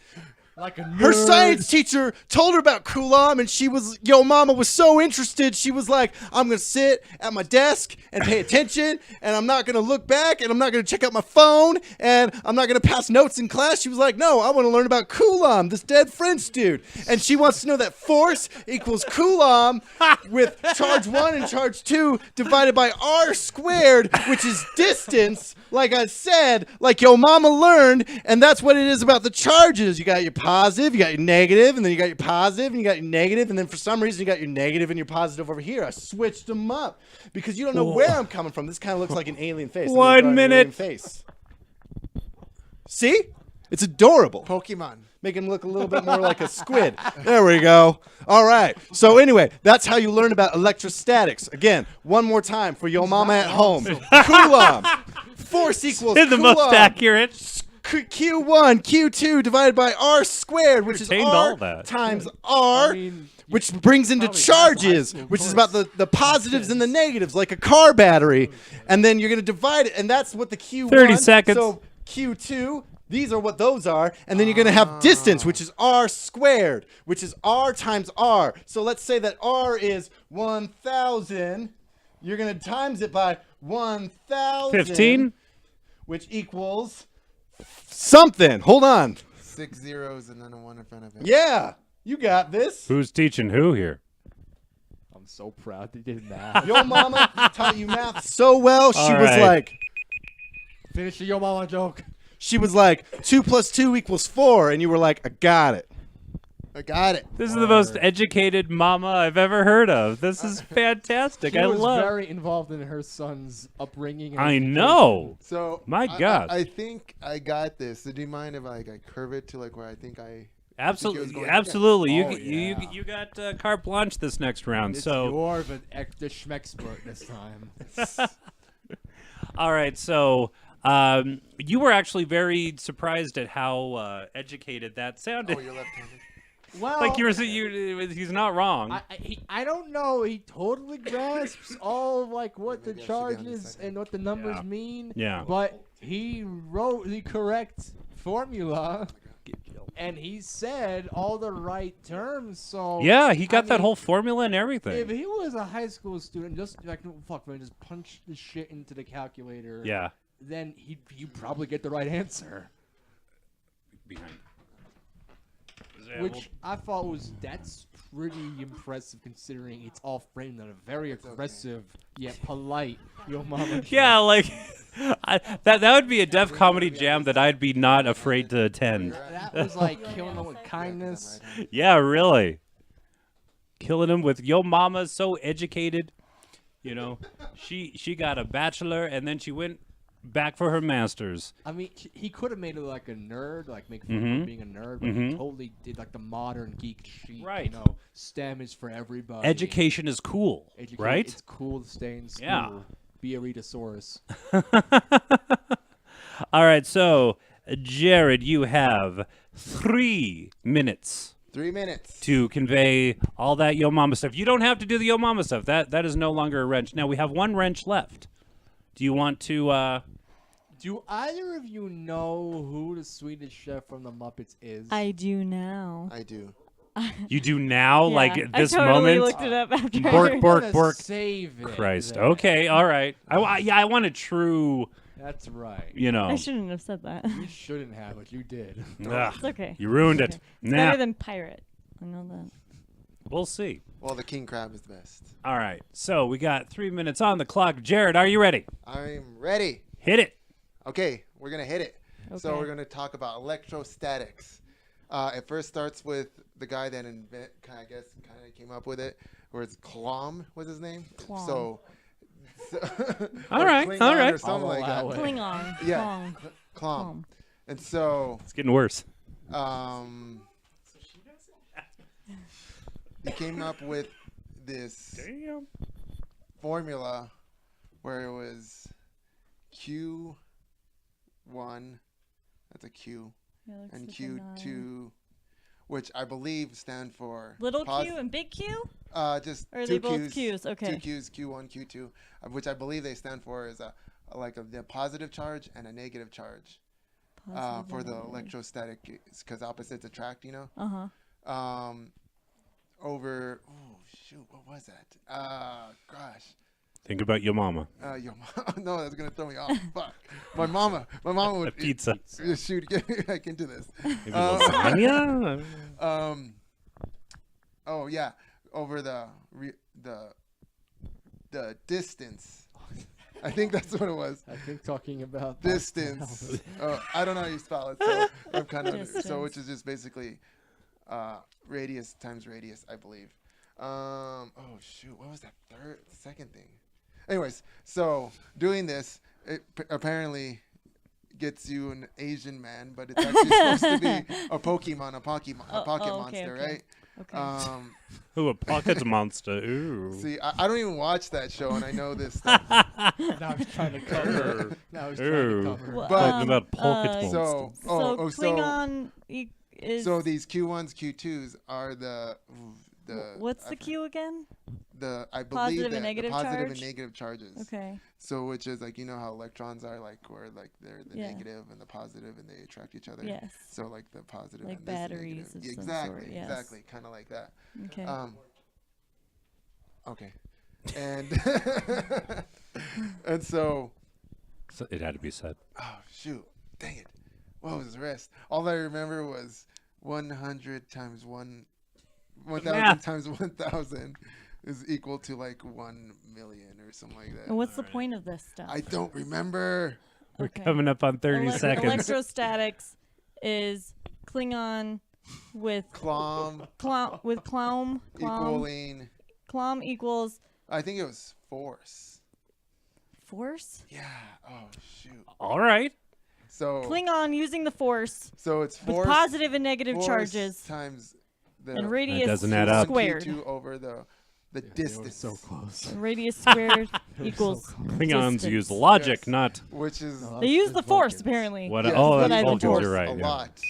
Like a nerd. Her science teacher told her about Coulomb, and Yo Mama was so interested. She was like, I'm going to sit at my desk and pay attention, and I'm not going to look back, and I'm not going to check out my phone, and I'm not going to pass notes in class. She was like, no, I want to learn about Coulomb, this dead French dude. And she wants to know that force equals Coulomb with charge 1 and charge 2 divided by r squared, which is distance, like I said, like Yo Mama learned, and that's what it is about the charges. You got your positive, you got your negative, and then you got your positive, and you got your negative, and then for some reason you got your negative and your positive over here. I switched them up because you don't know where I'm coming from. This kind of looks like an alien face. I'm gonna 1 draw an minute. alien face. See? It's adorable. Pokemon. Make him look a little bit more like a squid. There we go. All right. So anyway, that's how you learn about electrostatics. Again, one more time for Yo Mama at home. Coulomb. Force equals The most Coulomb. accurate. Q1, Q2 divided by R squared, which is Retained R all that. times R, which brings into probably charges, got it. which is about the positives and the negatives, like a car battery. And then you're going to divide it, and that's what the Q1. 30 seconds. So Q2, these are what those are. And then you're going to have distance, which is R squared, which is R times R. So let's say that R is 1,000. You're going to times it by 1,000. 15. Which equals something. Hold on. 6 zeros and then a 1 in front of it. Yeah, you got this. Who's teaching who here? I'm so proud they did math. Your mama taught you math so well. She All was right. like, Finish the Yo Mama joke. she was like, 2 + 2 = 4, and you were like, I got it. I got it. This is the most educated mama I've ever heard of. This is fantastic. She I was love. very involved in her son's upbringing. And I education. know. So My I- God. I think I got this. So do you mind if I curve it to like where I think I? Absolutely, going- absolutely. Oh, You got carte blanche this next round. It's So, your the Schmexpert this time. all right. So, you were actually very surprised at how educated that sounded. Oh, you're left-handed. Well, Like he's not wrong. I don't know. He totally grasps all of like what the Maybe I should be on this charges second. and what the numbers Yeah. mean. Yeah. But he wrote the correct formula, and he said all the right terms. So Yeah, he got I that mean, whole formula and If everything. he was a high school student, just like fuck man, just punch the shit into the calculator. Yeah. Then he'd probably get the right answer. Behind. Which I thought that's pretty impressive considering it's all framed in a very aggressive yet polite yo mama. Yeah, like that would be a Def Comedy Jam that I'd be not afraid to attend. That was like killing them with kindness. Yeah, really. Killing him with yo mama's so educated. You know, she got a bachelor and then she went back for her master's. I mean, he could have made it like a nerd, like make fun Mhm. of being a nerd, but he totally did like the modern geek sheet. Right. You know, STEM is for everybody. Education is cool, right? It's cool to stay in school. Yeah. Be a Rhedosaurus. All right, so Jared, you have 3 minutes 3 minutes. to convey all that yo mama stuff. You don't have to do the yo mama stuff. That is no longer a wrench. Now we have 1 wrench left. Do you want to Do either of you know who the Swedish chef from the Muppets is? I do now. I do. you do now Yeah, like I this totally moment? looked it up after. Bork, I'm bork, gonna bork. Save it. Christ. then. Okay, all right. I want a true, That's right. you know. I shouldn't have said that. You shouldn't have, but you did. Ugh, It's okay. you ruined it. It's Nah, better than pirate. I know that. we'll see. Well, the king crab is the best. All right. So we got 3 minutes on the clock. Jared, are you ready? I'm ready. Hit it. Okay, we're gonna hit it. So Okay. we're gonna talk about electrostatics. It first starts with the guy that kind of came up with it, where it's Klom was his name. Klom. So All or right, Klingon all right. or something like that. I'll allow it. Klingon. Yeah. Klong. Klom. Klong. And so It's getting worse. he came up with this Damn. formula where it was Q1, that's a Q, Yeah, looks and like a nine. Q2, which I believe stand for Little Q and big Q? just Or are two they both Qs, Qs? Okay. two Qs, Q1, Q2, which I believe they stand for is a positive charge and a negative charge for the electrostatic, because opposites attract, you know. Uh-huh. Over, oh shoot, what was that? Gosh. Think about your mama. Yo, no, that's gonna throw me off. Fuck. My mama would Pizza. shoot, get me back into this. Maybe lasagna? Oh yeah, over the distance. I think that's what it was. I think talking about Distance. I don't know how you spell it, so I'm kind of Distance. which is just basically radius times radius, I believe. Oh shoot, what was that second thing? Anyways, so doing this, it apparently gets you an Asian man, but it's actually supposed to be a Pokemon, a pocket okay, monster, okay. right? Okay. Ooh, a pocket monster. Ooh. See, I don't even watch that show, and I know this stuff. Now he's trying to cover. Now he's trying Ooh. to cover. Well, But- Talking about pocket So, monsters. Klingon is. so these Q1s, Q2s are the What's the Q again? I believe Positive and that negative the positive charge? and negative charges. Okay. So which is like, you know how electrons are like where like they're the Yeah. negative and the positive and they attract each other. Yes. So like the positive Like and this batteries negative. of some Exactly, sort, yes. exactly, kind of like that. Okay. Okay. And and so So it had to be said. oh shoot, dang it, what was the rest? All I remember was 100 times 1,000 math. times 1,000 is equal to like 1 million or something like that. and what's the point of this stuff? I don't remember. We're Okay. coming up on 30 seconds. Electrostatics is Klingon with Clom clown with clown. equaling. Clom equals I think it was force. force. Yeah. Oh shoot. All right. So Klingon using the force so it's with force positive and negative force charges times the and radius doesn't add up. squared. Q2 over the distance. So close. And radius squared equals Klingons distance. use logic, Yes. not Which is They use It's the force Vulcans. apparently, what. yes, Oh, what that's I've been Vulcans. told. You're right. a Yeah. lot.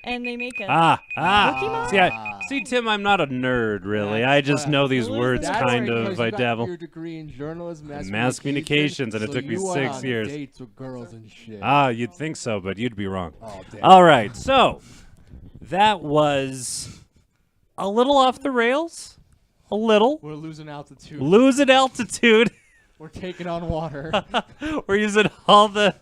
and they make us. See, see, Tim, I'm not a nerd, really. I just know these Well, words that's kind because of. I dabble. Your degree in journalism, Mass communications, and it so took me you went 6 on years. Dates with girls and shit. You'd think so, but you'd be wrong. Oh, damn. All right, so that was a little off the rails. A little. We're losing altitude. Losing altitude. We're taking on water. We're using all the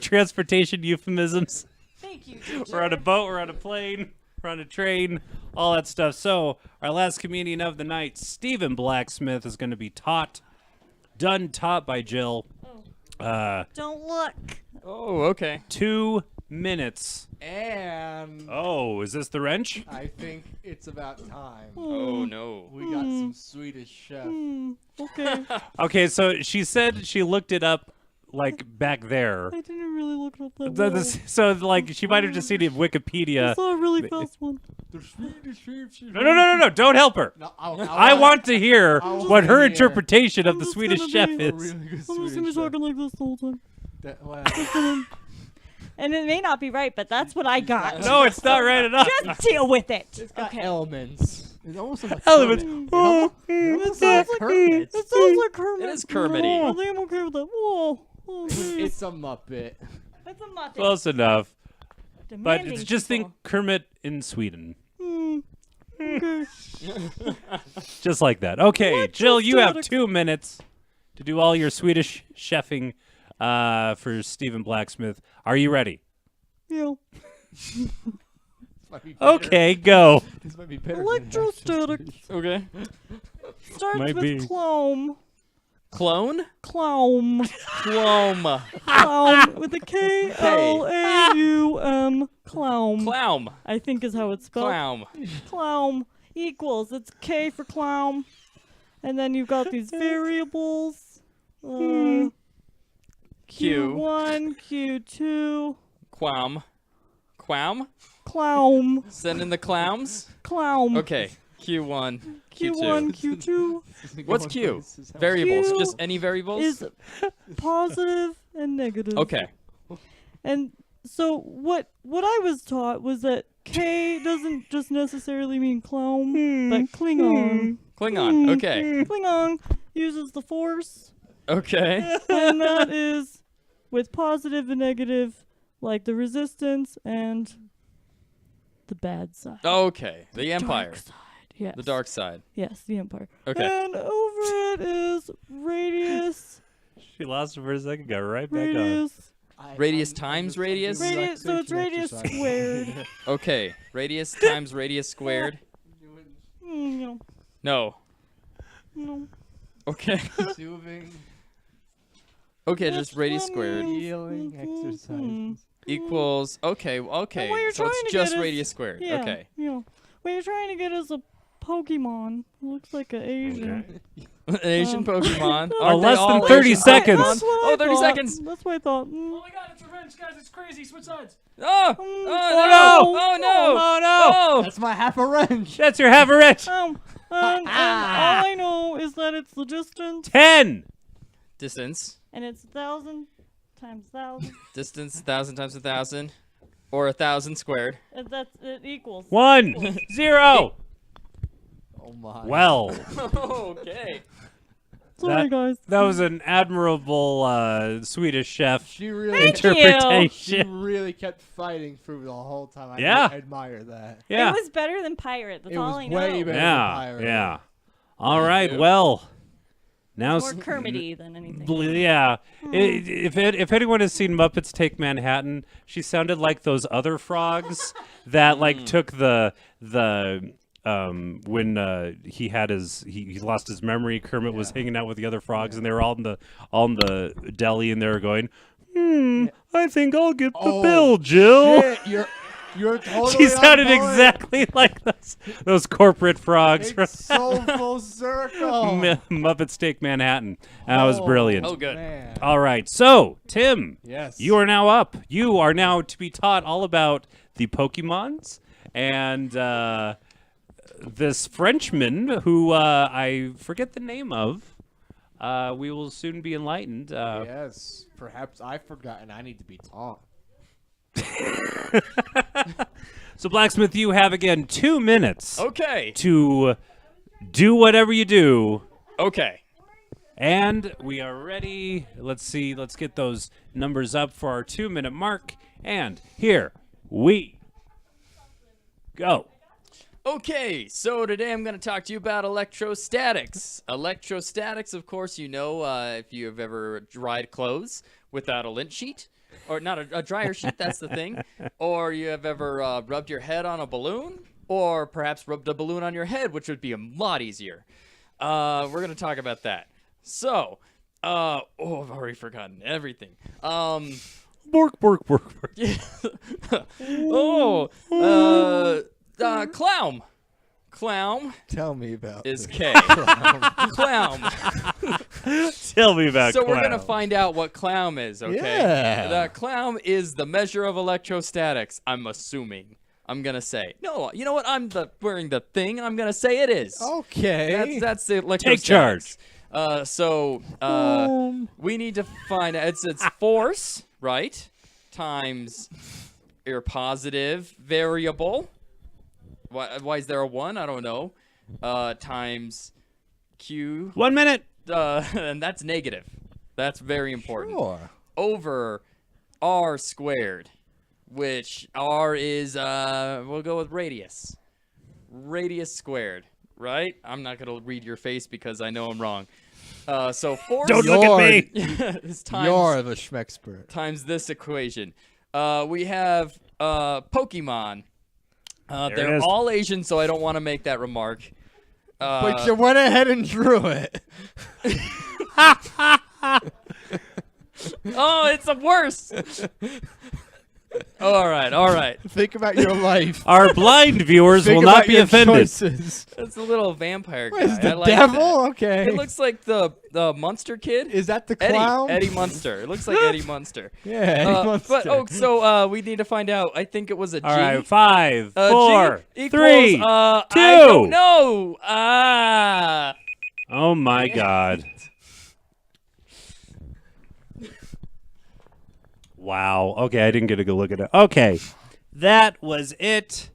transportation euphemisms. Thank you. We're on a boat, we're on a plane, we're on a train, all that stuff. So, our last comedian of the night, Stephen Blacksmith, is going to be taught by Jill. Don't look. Oh, okay. 2 minutes. And Oh, is this the wrench? I think it's about time. Oh no. We got some Swedish chef. Okay. Okay, so she said she looked it up, like, back there. I didn't really look at that. So, like, she might have just seen it in Wikipedia. saw a really fast one. The Swedish chef. No, don't help her. No, I want to hear I what wanna her hear interpretation of the just Swedish gonna chef be a is. really good I'm just Swedish gonna be chef. talking like this the whole time. Wow. And it may not be right, but that's what I got. No, it's not right enough. Just deal with it. It's got Okay. elements. It's almost like Elements. Kermit. Oh, It It almost sounds like like Kermit. It sounds like Kermit. It is Kermit-y. I think I'm okay with that. Whoa. Oh, geez. It's a Muppet. That's a Muppet. close enough. But Demanding it's just think people. Kermit in Sweden. Okay. Just like that. Okay, What Jill, just you have static? 2 minutes to do all your Swedish chefing for Stephen Blacksmith. Are you ready? Yeah. Might be better. Okay, go. This might be better than Electrostatic. Okay. Starts Might with be. clome. Clone? Clome. Clome. Clown with a K-L-A-U-M. Clown. Clown. I think is how it's spelled. Clown. Clown equals. It's K for clown. And then you've got these variables. Q. Q1, Q2. Quam. Quam? Clown. Send in the clowns? Clown. Okay. Q1, Q2. Q1, Q2 What's Q? Variables. Q Just any variables? is positive and negative. Okay. And so what I was taught was that K doesn't just necessarily mean clown, but Klingon. Klingon. Okay. Klingon uses the force, Okay. and that is with positive and negative, like the resistance and the bad side. Okay. The Empire. Dark side. Yes. The dark side. Yes, the Empire. Okay. And over it is radius. She lost it for a second, got right back on. Radius. Radius times radius? Radius. So it's radius squared. Okay. Radius times radius squared. No. No. No. Okay. Soothing, Okay, just radius squared healing exercises. equals. Okay. Okay. what you're So trying it's to just get is- radius squared. Yeah. Okay. Yeah. What you're trying to get is a Pokemon. It looks like an Asian. An Asian Pokemon. Oh, Aren't they less than all 30 Asian seconds. Pokemon? That's what Oh, I 30 thought. seconds. That's what I thought. my god, it's a wrench, guys. It's crazy. Switch sides. Oh! Oh, Oh, no! Oh, no! Oh, no! Oh! That's my half a wrench. That's your half a wrench. and all I know is that it's the distance, 10. Distance. and it's 1,000 times 1,000. Distance 1,000 times 1,000. Or 1,000 squared. And it equals. 1, 0. Oh my. Well, Okay. Sorry, guys. that was an admirable Swedish chef She really, Thank you. she interpretation. really kept fighting through the whole time. I Yeah. admire that. Yeah. It was better than Pirate. That's It all was I know. way better. Yeah. Pirate. Yeah. All right. Well, now More Kermity than anything. Yeah. If anyone has seen Muppets Take Manhattan, she sounded like those other frogs that like took the when he had he lost his memory. Kermit was hanging out with the other frogs, and they were all in the deli, and they were going, I think I'll get the Oh, bill, Jill. Shit, You're totally She sounded on point. exactly like those corporate frogs from It's so full circle. Muppet Steak Manhattan. That was brilliant. Oh, good. Man. All right, so Tim, Yes. you are now up. You are now to be taught all about the Pokemons and this Frenchman who I forget the name of. We will soon be enlightened. Yes. Perhaps I've forgotten. I need to be taught. So, Blacksmith, you have again 2 minutes Okay. to do whatever you do. Okay. And we are ready. Let's see. Let's get those numbers up for our 2-minute mark. And here we go. Okay, so today I'm going to talk to you about electrostatics. Electrostatics, of course, you know, if you have ever dried clothes without a lint sheet, or not a dryer sheet, that's the thing, or you have ever rubbed your head on a balloon, or perhaps rubbed a balloon on your head, which would be a lot easier. We're going to talk about that. So, I've already forgotten everything. Bork, bork, bork, bork. Clown. Clown Tell me about is this. K. Clown. Tell me about So we're clown. gonna find out what clown is, okay? Yeah. The clown is the measure of electrostatics. I'm assuming. I'm gonna say no. You know what? I'm wearing the thing. I'm gonna say it is. Okay. That's the electrostatics. charge. We need to find it's force, right? Times your positive variable. Why is there a 1? I don't know. Times Q. 1 minute. And that's negative. That's very important. Sure. Over R squared, which R is, we'll go with radius. Radius squared, right? I'm not going to read your face because I know I'm wrong. So force Don't look at me. is times, You're the Schmexpert. times this equation. We have Pokemon. it They're is. all Asian, so I don't want to make that remark. But you went ahead and drew it. Oh, it's the worst. All right. Think about your life. Our blind viewers Think will about not be your offended. choices. It's a little vampire guy. Is the I like devil? that. Okay. It looks like the Munster kid. Is that the clown? Eddie Munster. It looks like Eddie Munster. Yeah, Eddie Munster. So we need to find out. I think it was a G. All right, 5, G 4, equals, 3, 2. I don't know. Oh my God. Wow. Okay, I didn't get a good look at it. Okay, that was it.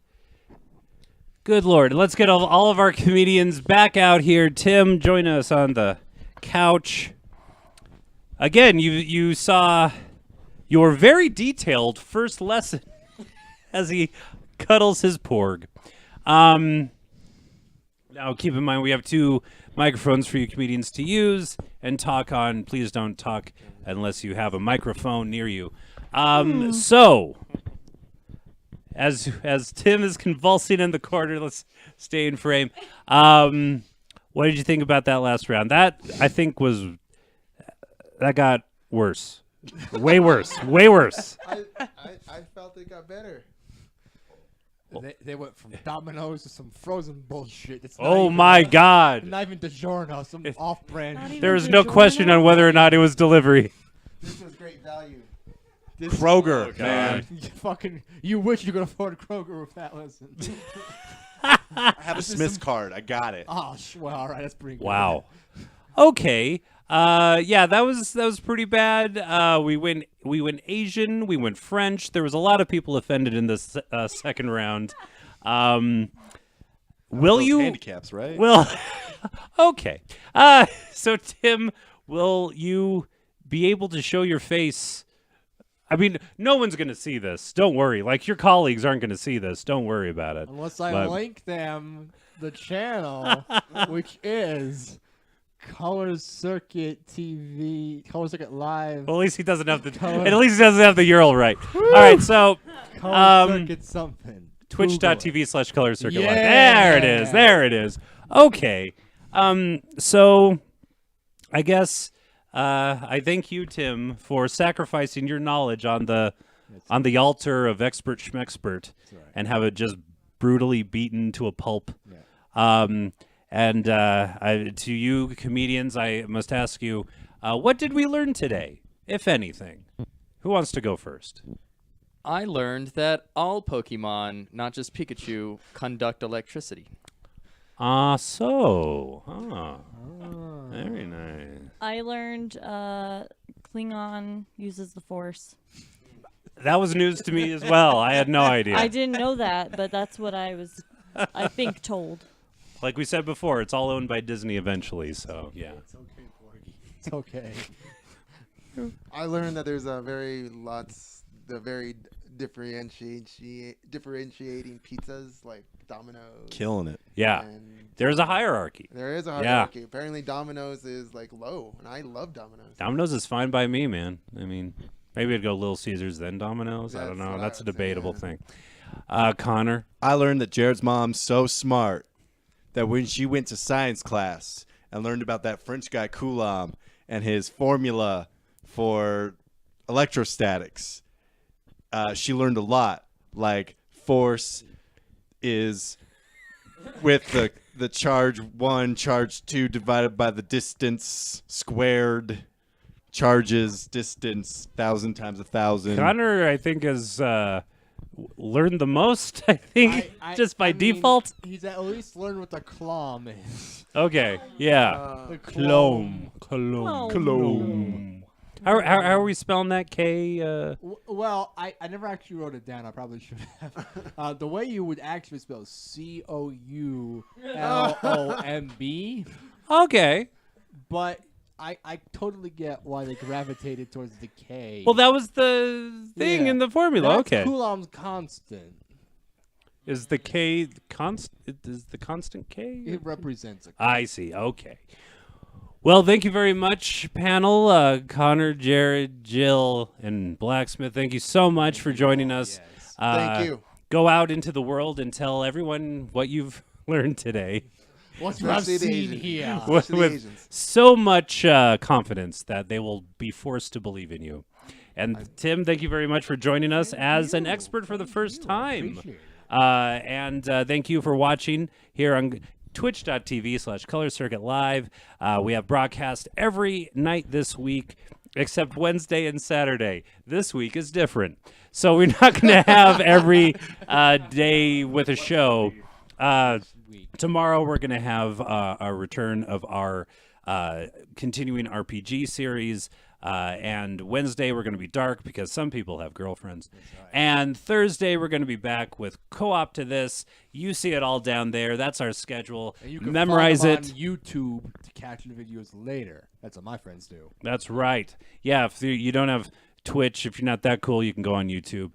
Good Lord. Let's get all of our comedians back out here. Tim, join us on the couch. Again, you saw your very detailed first lesson as he cuddles his porg. Now, keep in mind, we have 2 microphones for you comedians to use and talk on. Please don't talk unless you have a microphone near you. So, as Tim is convulsing in the corner, let's stay in frame. What did you think about that last round? That, I think, that got worse. Way worse. Way worse. I felt it got better. They went from Domino's to some frozen bullshit. It's not Oh even, my God. Not even DiGiorno, some off-brand. Not even There is no DiGiorno? question on whether or not it was delivery. This was great value. Kroger, man. You wish you could afford Kroger with that lesson. I have a Smith's card. I got it. Oh, well, all right, that's pretty good. Wow. Okay. Yeah, that was pretty bad. We went Asian, we went French. There was a lot of people offended in this second round. Will Those you handicaps, right? Well, okay. So Tim, will you be able to show your face? I mean, no one's going to see this. Don't worry. Like, your colleagues aren't going to see this. Don't worry about it. Unless I But- link them the channel, which is Color Circuit TV, Color Circuit Live, Well, at least he doesn't have the. Color- At least he doesn't have the URL right. All right, so Color Circuit something. Google it. twitch.tv/color circuit live. Yeah. There it is. There it is. Okay. So I guess I thank you, Tim, for sacrificing your knowledge on the on the altar of expert Schmexpert right. and have it just brutally beaten to a pulp. Yeah. To you comedians, I must ask you, what did we learn today, if anything? Who wants to go first? I learned that all Pokemon, not just Pikachu, conduct electricity. Very nice. I learned Klingon uses the Force. That was news to me as well. I had no idea. I didn't know that, but that's what I was, I think, told. Like we said before, it's all owned by Disney eventually, so yeah. It's okay, Porgy. It's okay. I learned that there's the very differentiating pizzas like Domino's. Killing it. Yeah. And There's a hierarchy. there is a hierarchy. Apparently, Domino's is like low, and I love Domino's. Domino's is fine by me, man. I mean, maybe I'd go Little Caesars then Domino's. I don't That's know. what That's I a would say, debatable yeah. thing. Connor. I learned that Jared's mom's so smart that when she went to science class and learned about that French guy Coulomb and his formula for electrostatics, she learned a lot. Like force is with the charge 1, charge 2 divided by the distance squared. Charges distance 1,000 times 1,000. Connor, I think, has learned the most, I think, just by default. He's at least learned what the clom is. Okay, yeah. The Clome. Clome. How are we spelling that? K? Well, I never actually wrote it down. I probably should have. The way you would actually spell Coulomb, Okay. but I totally get why they gravitated towards the K. Well, that was the thing Yeah. in the formula. That's Okay. Coulomb's constant. Is the K is the constant K? It represents a I see. Okay. Well, thank you very much, panel. Connor, Jared, Jill, and Blacksmith. Thank you so much for joining us. Yes. Thank you. Go out into the world and tell everyone what you've learned today What you have Especially the seen Asians. here. with, Especially the with Asians. so much confidence that they will be forced to believe in you. And Tim, thank you very much for joining us as an expert for the first time. Appreciate it. And thank you for watching here on twitch.tv/Color Circuit Live. We have broadcast every night this week, except Wednesday and Saturday. This week is different. So we're not going to have every day with a show. Tomorrow we're going to have a return of our continuing RPG series. And Wednesday we're going to be dark because some people have girlfriends. And Thursday we're going to be back with co-op to this. You see it all down there. That's our schedule. And you can Memorize find it. them on YouTube to catch the videos later. That's what my friends do. That's right. Yeah, if you don't have Twitch, if you're not that cool, you can go on YouTube.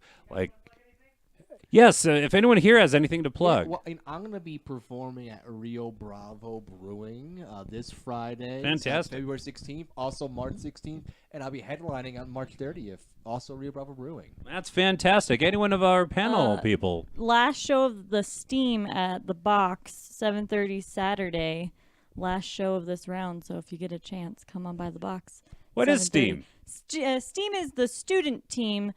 Yes, if anyone here has anything to plug. Yeah, well, and I'm going to be performing at Rio Bravo Brewing this Friday. so Fantastic. February 16th, also March 16th, and I'll be headlining on March 30th, also Rio Bravo Brewing. That's fantastic. Any one of our panel people. Last show of the Steam at the Box, 7:30 Saturday. Last show of this round. So if you get a chance, come on by the Box. What is 7:30. Steam? Steam is the student team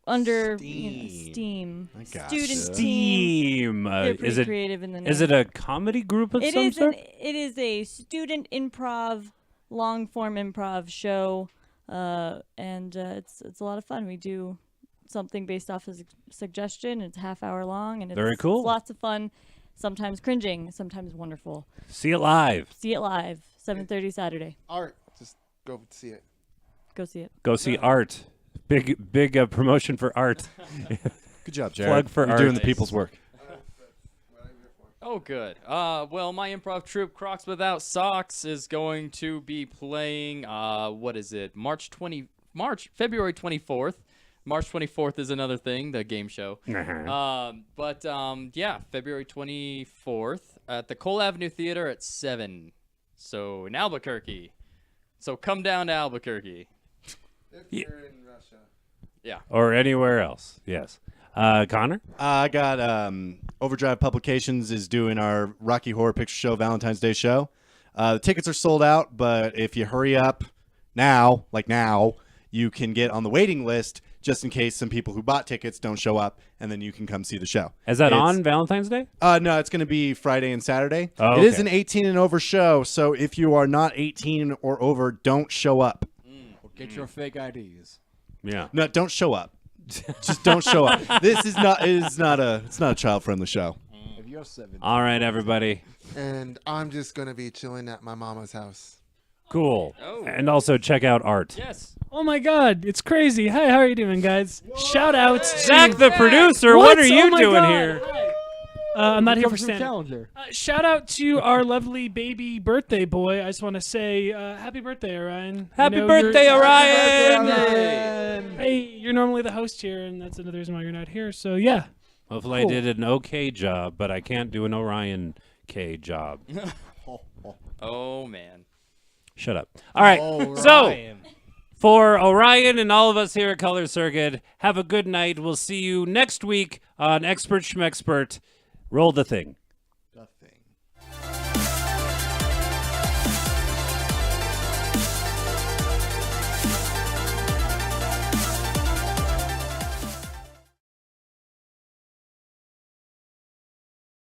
under Steam. Steam. I gotcha. Student team. Steam. They're pretty Is it creative in the name. is it a comedy group of It some is sort? it is a student improv, long form improv show, and it's a lot of fun. We do something based off of suggestion. It's half-hour long, and it's Very cool. It's lots of fun. Sometimes cringing, sometimes wonderful. See it live. See it live, 7:30 Saturday. Art. Just go see it. Go see it. Go see art. Big promotion for art. Good job, Jared. Plug for You're art. doing the people's work. Oh, good. Well, my improv troupe, Crocs Without Socks, is going to be playing, what is it, February 24th. March 24th is another thing, the game show. Yeah, February 24th at the Cole Avenue Theater at 7. So, in Albuquerque. So, come down to Albuquerque. If Yeah. you're in Russia. Yeah. Or anywhere else. Yes. Connor? I got Overdrive Publications is doing our Rocky Horror Picture Show Valentine's Day show. The tickets are sold out, but if you hurry up now, you can get on the waiting list just in case some people who bought tickets don't show up, and then you can come see the show. Is that It's- on Valentine's Day? No, it's going to be Friday and Saturday. Oh, It is okay. an 18 and over show, so if you are not 18 or over, don't show up. Get your fake IDs. Yeah. No, don't show up. Just don't show up. This is not. It's not a child-friendly show. If you're 17. All right, everybody. And I'm just gonna be chilling at my mama's house. Cool. Oh. And also check out art. Yes. Oh my God, it's crazy. Hi, how are you doing, guys? Shout out to Zach, the producer, what are you Oh my doing God. here? Hi. I'm not here for Comes from stand. Challenger. Shout out to our lovely baby birthday boy. I just want to say happy birthday, Orion. Happy You know, you're- birthday, Orion! Hey, you're normally the host here, and that's another reason why you're not here. So yeah. Hopefully I did an okay job, but I can't do an Orion K job. Oh man. Shut up. All right. So, Ryan. for Orion and all of us here at Color Circuit, have a good night. We'll see you next week on Expert Schmexpert. Roll the thing.